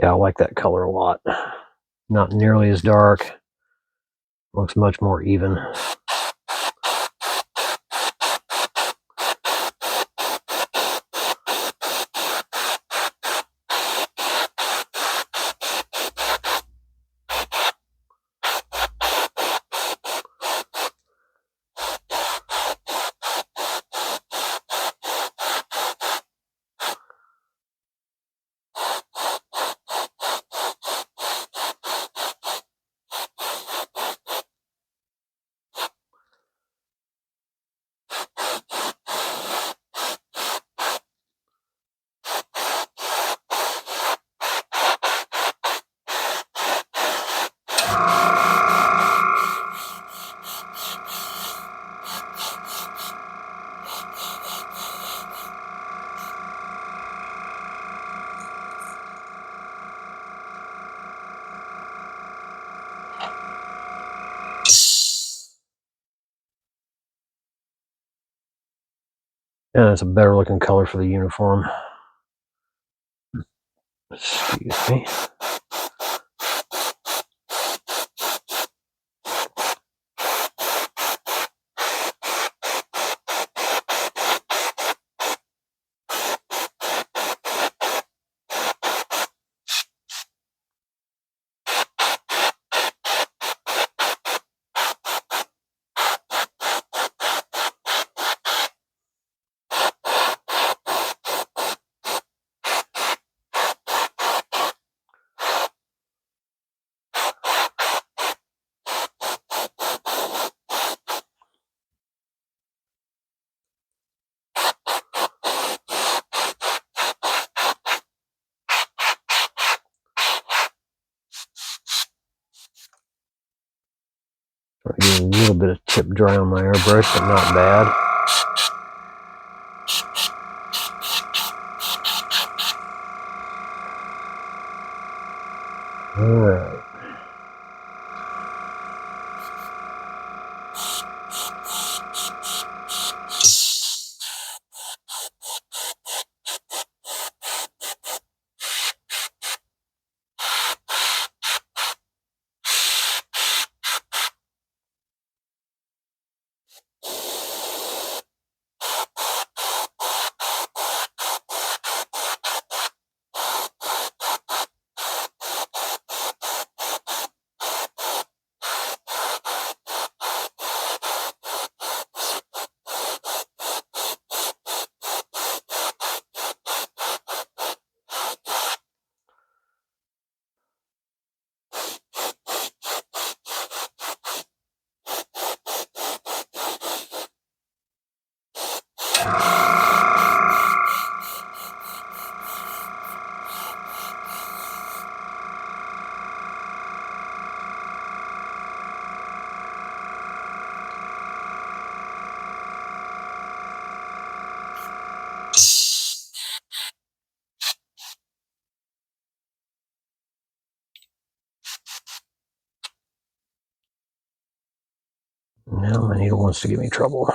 Yeah, I like that color a lot. Not nearly as dark. Looks much more even. Yeah, it's a better looking color for the uniform. Excuse me. I get a little bit of tip dry on my airbrush, but not bad. Alright. Now my needle wants to give me trouble.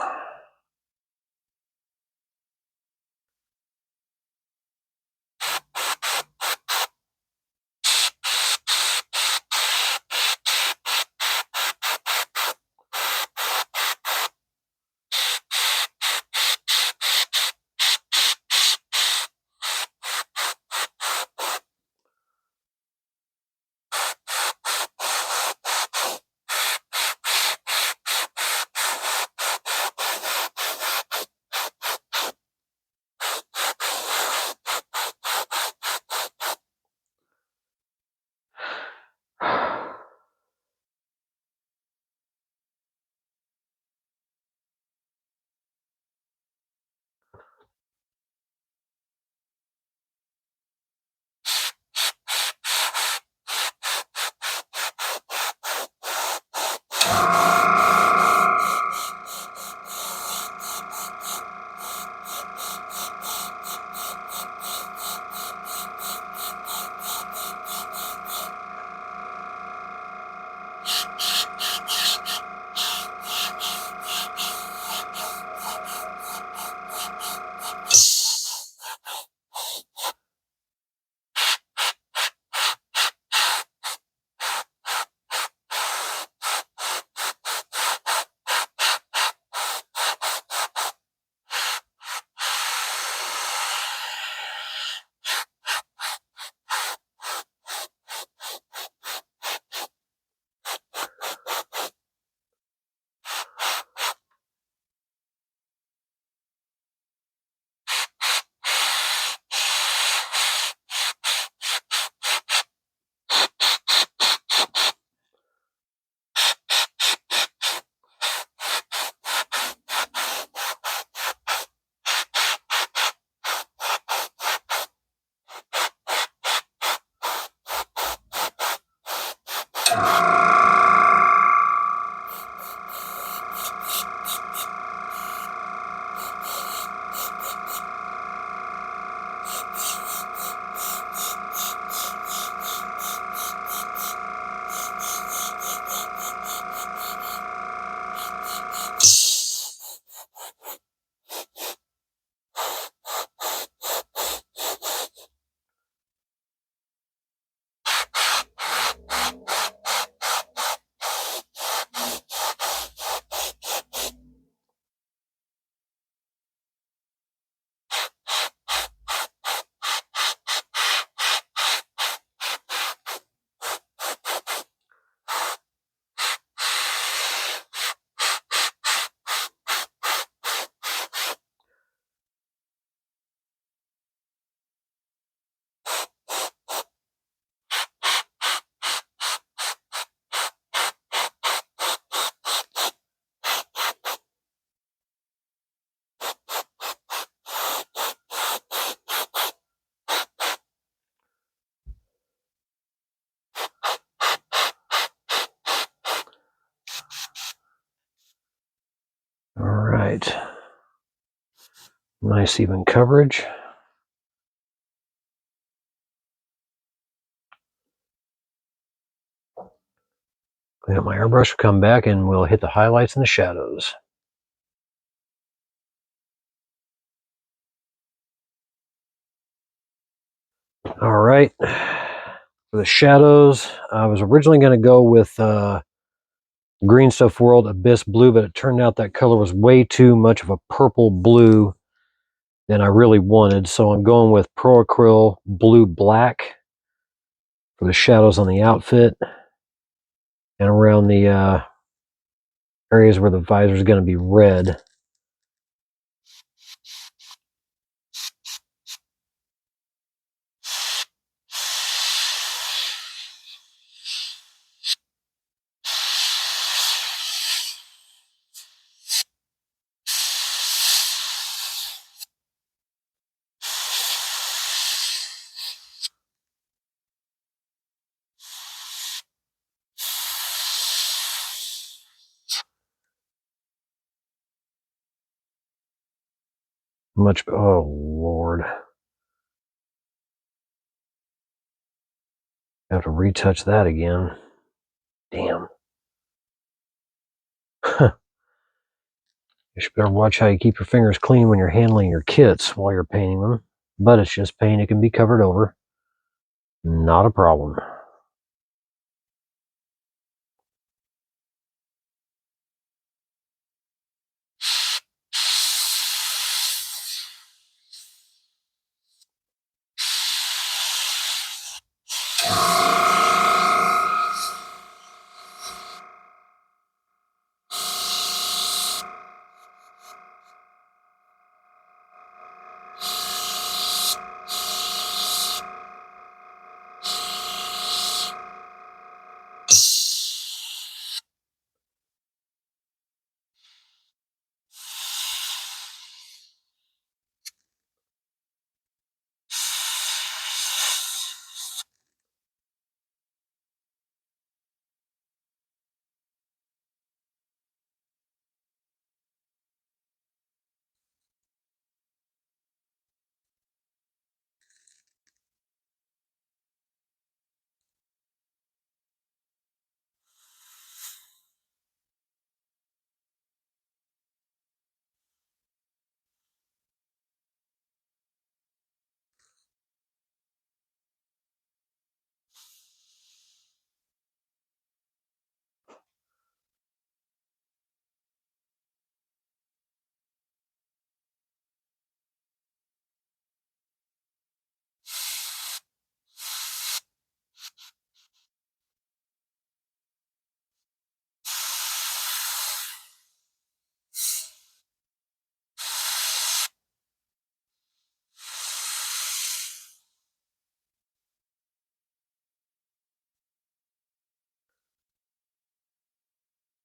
right. Nice even coverage. Clean up my airbrush, we'll come back and we'll hit the highlights and the shadows. All right. For the shadows, I was originally going to go with Green Stuff World Abyss Blue, but it turned out that color was way too much of a purple blue than I really wanted. So I'm going with Pro Acryl Blue Black for the shadows on the outfit and around the areas where the visor is going to be red. Oh Lord. I have to retouch that again. Damn. You should better watch how you keep your fingers clean when you're handling your kits while you're painting them. But it's just paint, it can be covered over. Not a problem.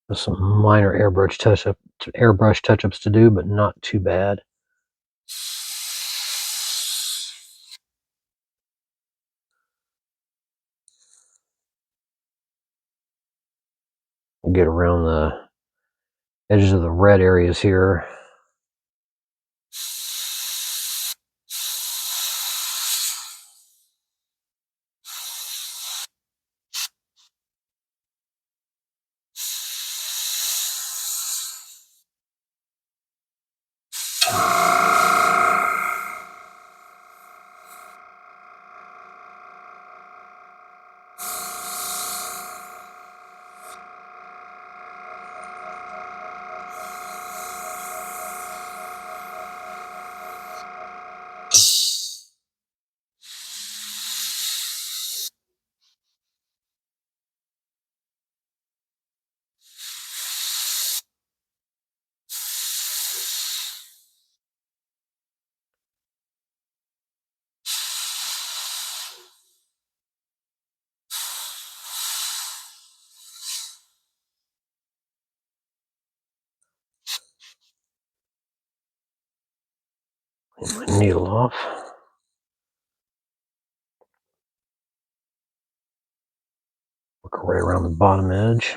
There's some minor airbrush touch-ups to do, but not too bad. We'll get around the edges of the red areas here. Get my needle off. Work right around the bottom edge.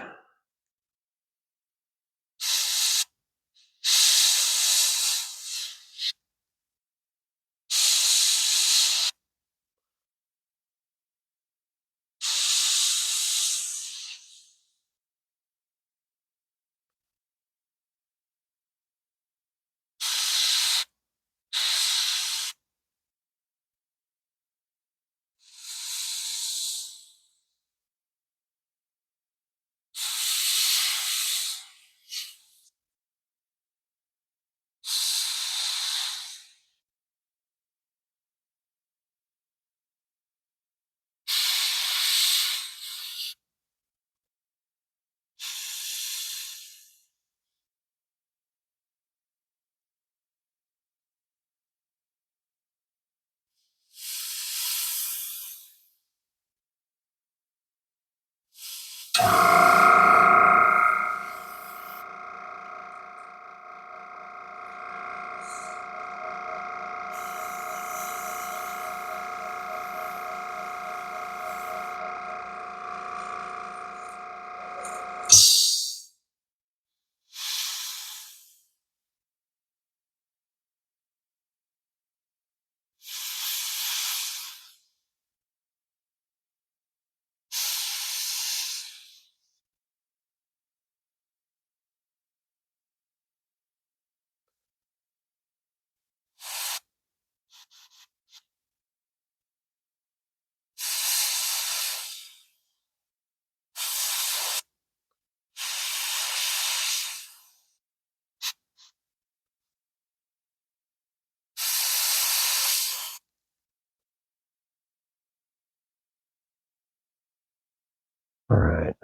All right.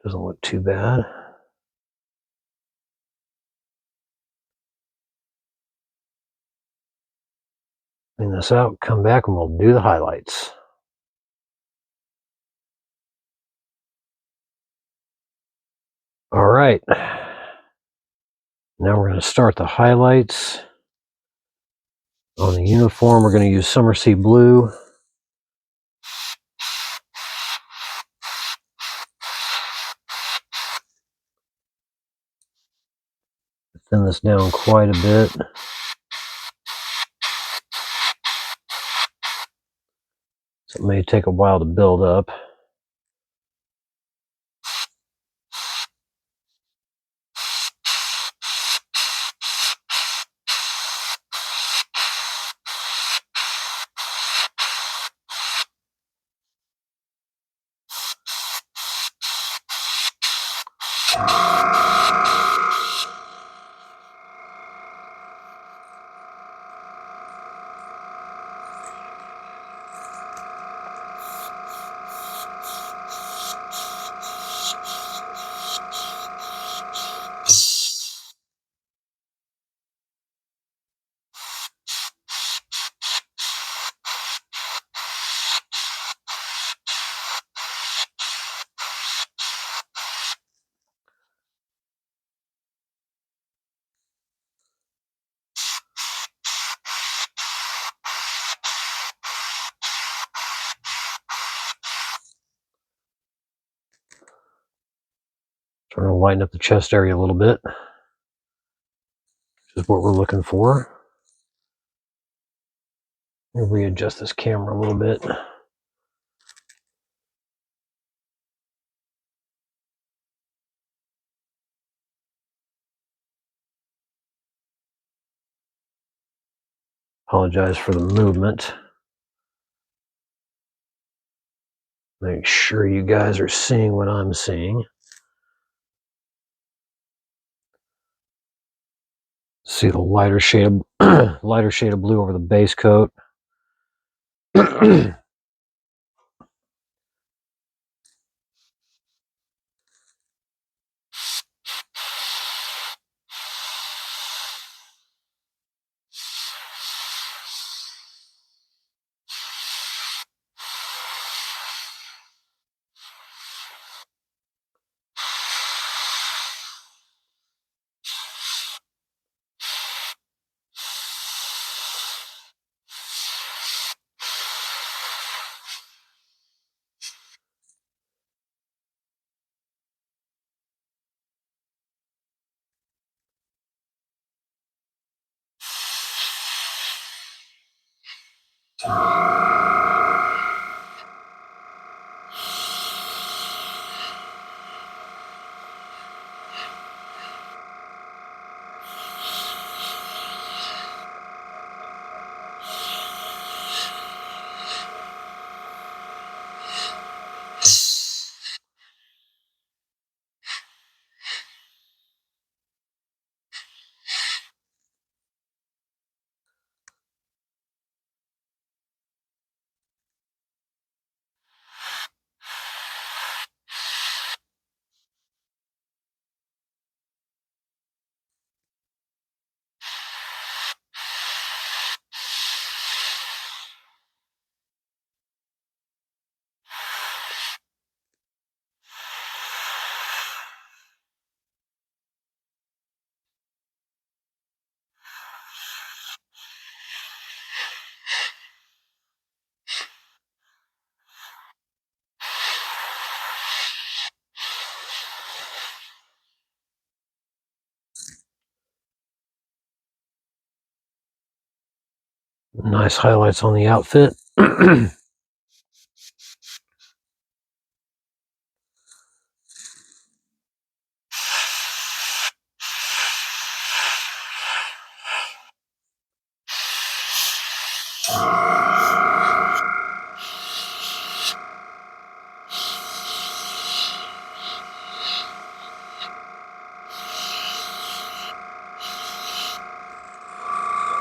Doesn't look too bad. Clean this out, come back, and we'll do the highlights. All right. Now we're going to start the highlights. On the uniform, we're going to use Summer Sea Blue. Thin this down quite a bit. So it may take a while to build up. Trying to lighten up the chest area a little bit, which is what we're looking for. Let me readjust this camera a little bit. Apologize for the movement. Make sure you guys are seeing what I'm seeing. See the lighter shade of blue over the base coat. Nice highlights on the outfit.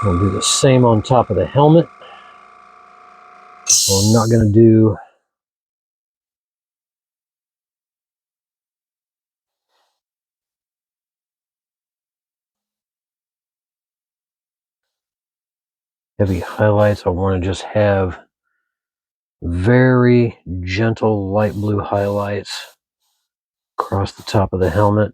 We'll do the same on top of the helmet. Well, I'm not going to do heavy highlights. I want to just have very gentle light blue highlights across the top of the helmet.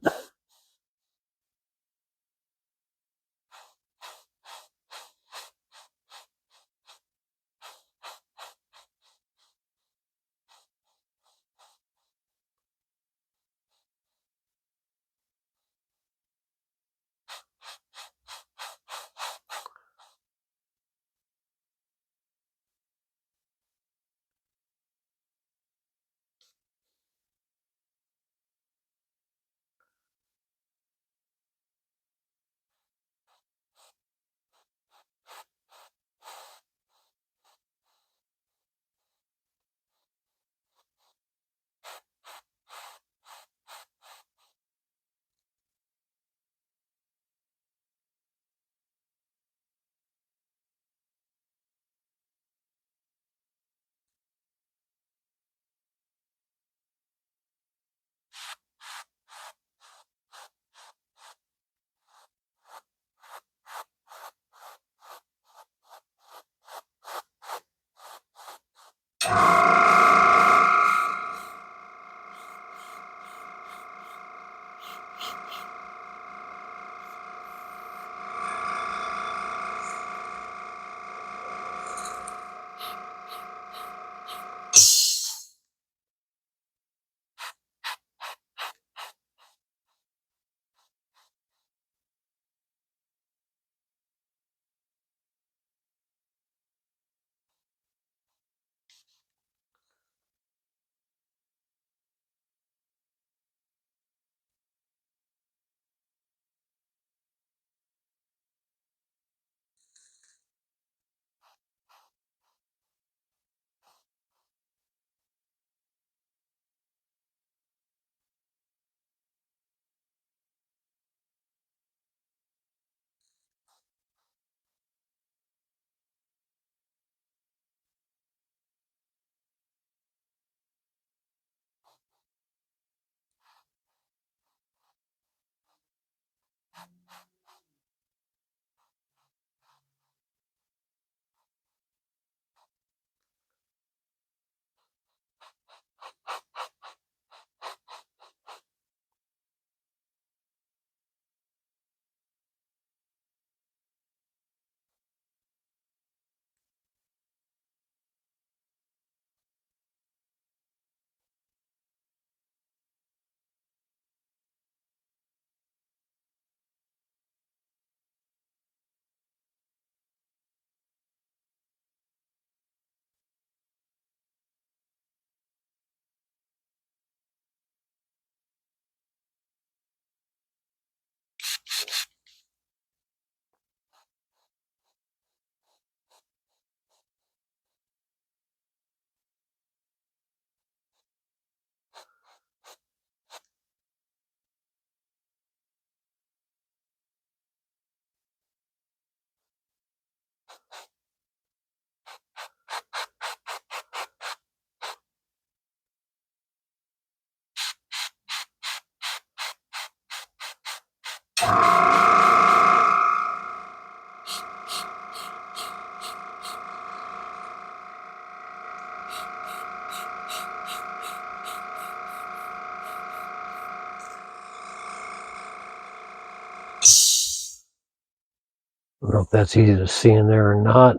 I don't know if that's easy to see in there or not.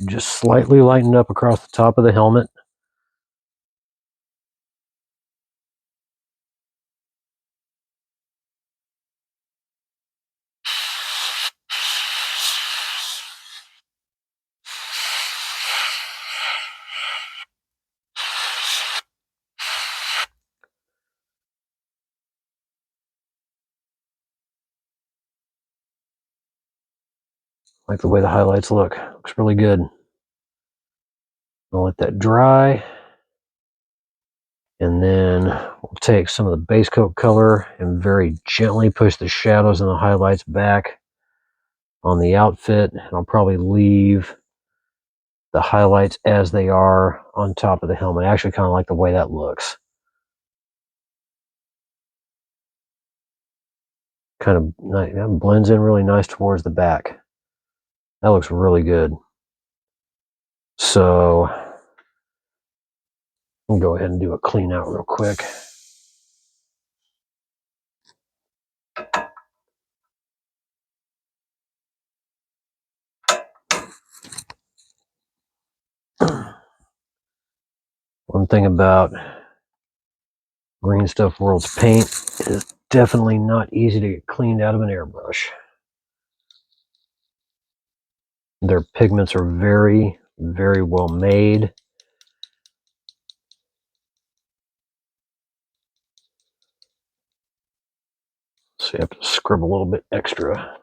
Just slightly lighten up across the top of the helmet. Like the way the highlights look. Looks really good. I'll let that dry. And then we'll take some of the base coat color and very gently push the shadows and the highlights back on the outfit. And I'll probably leave the highlights as they are on top of the helmet. I actually kind of like the way that looks. Kind of nice, that blends in really nice towards the back. That looks really good. So I'll go ahead and do a clean out real quick. One thing about Green Stuff World's paint is definitely not easy to get cleaned out of an airbrush. Their pigments are very, very well made. So you have to scrub a little bit extra.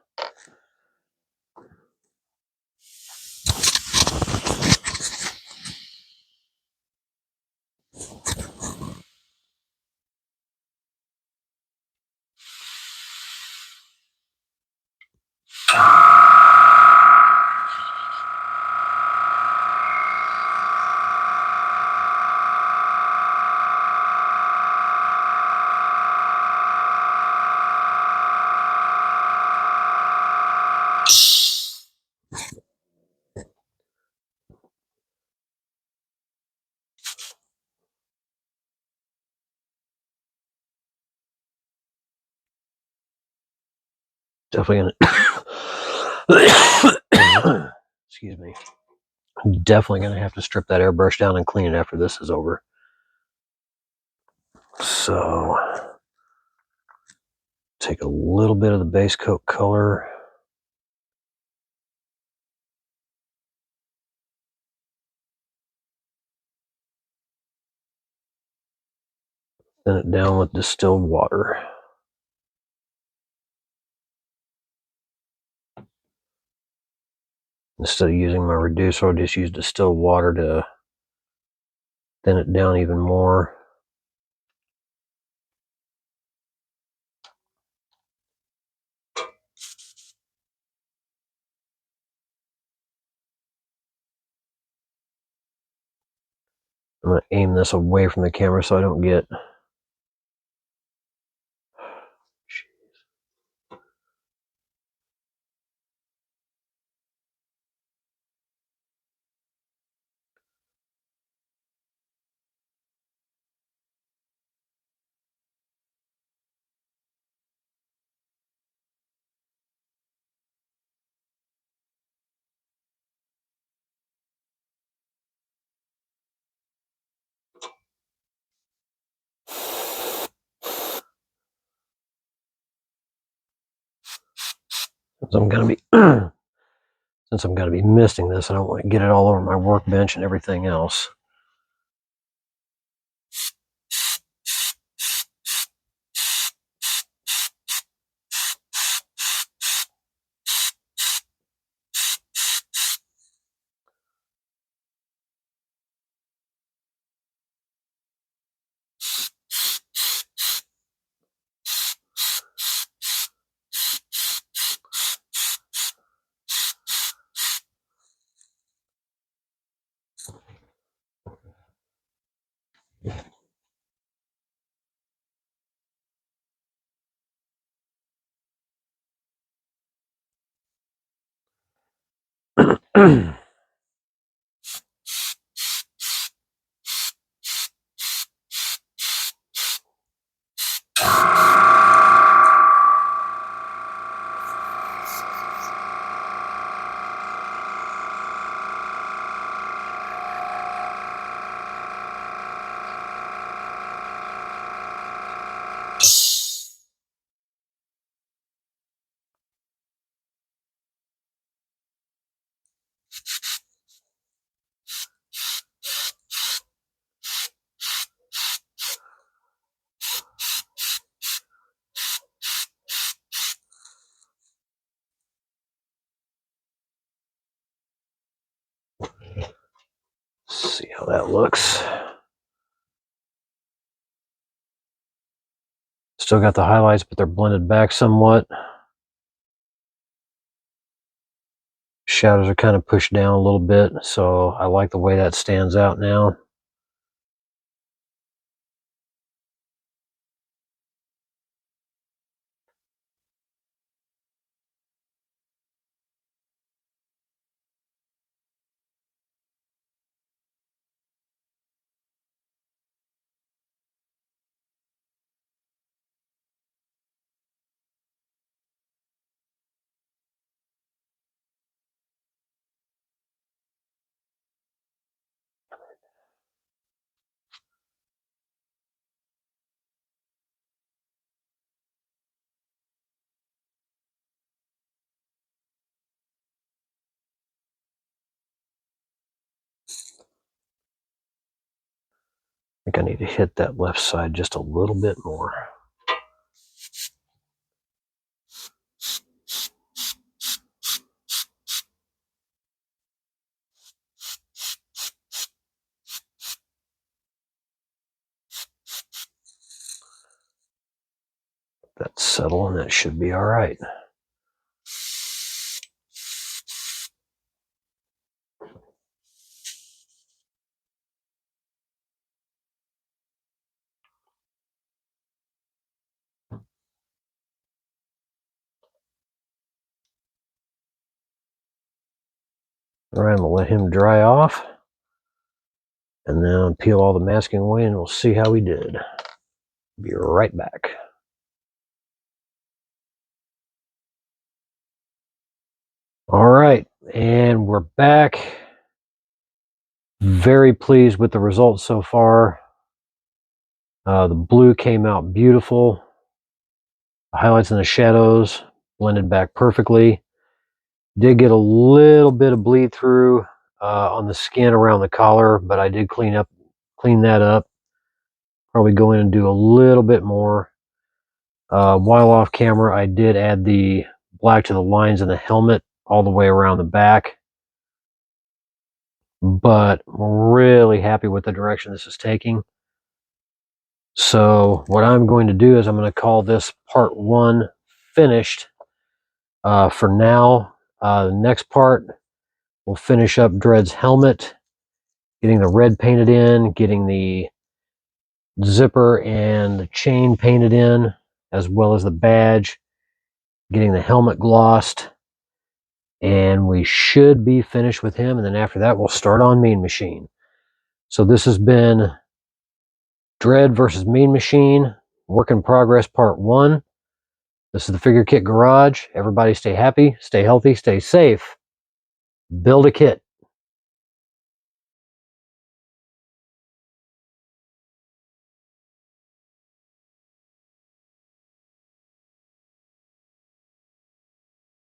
Definitely gonna excuse me. Definitely gonna have to strip that airbrush down and clean it after this is over. So take a little bit of the base coat color. Thin it down with distilled water. Instead of using my reducer, I'll just use distilled water to thin it down even more. I'm going to aim this away from the camera so I don't get... Since I'm going to be misting this, I don't want to get it all over my workbench and everything else. See how that looks. Still got the highlights, but they're blended back somewhat. Shadows are kind of pushed down a little bit, so I like the way that stands out now. I think I need to hit that left side just a little bit more. That's settle, and that should be all right. All right, I'm gonna let him dry off, and then peel all the masking away, and we'll see how we did. Be right back. All right, and we're back. Very pleased with the results so far. The blue came out beautiful. The highlights and the shadows blended back perfectly. Did get a little bit of bleed through on the skin around the collar, but I did clean that up. Probably go in and do a little bit more. While off camera, I did add the black to the lines in the helmet all the way around the back. But we're really happy with the direction this is taking. So what I'm going to do is I'm going to call this part 1 finished for now. The next part, we'll finish up Dredd's helmet, getting the red painted in, getting the zipper and the chain painted in, as well as the badge, getting the helmet glossed, and we should be finished with him. And then after that, we'll start on Mean Machine. So this has been Dredd versus Mean Machine, work in progress part 1. This is the Figure Kit Garage. Everybody stay happy, stay healthy, stay safe. Build a kit.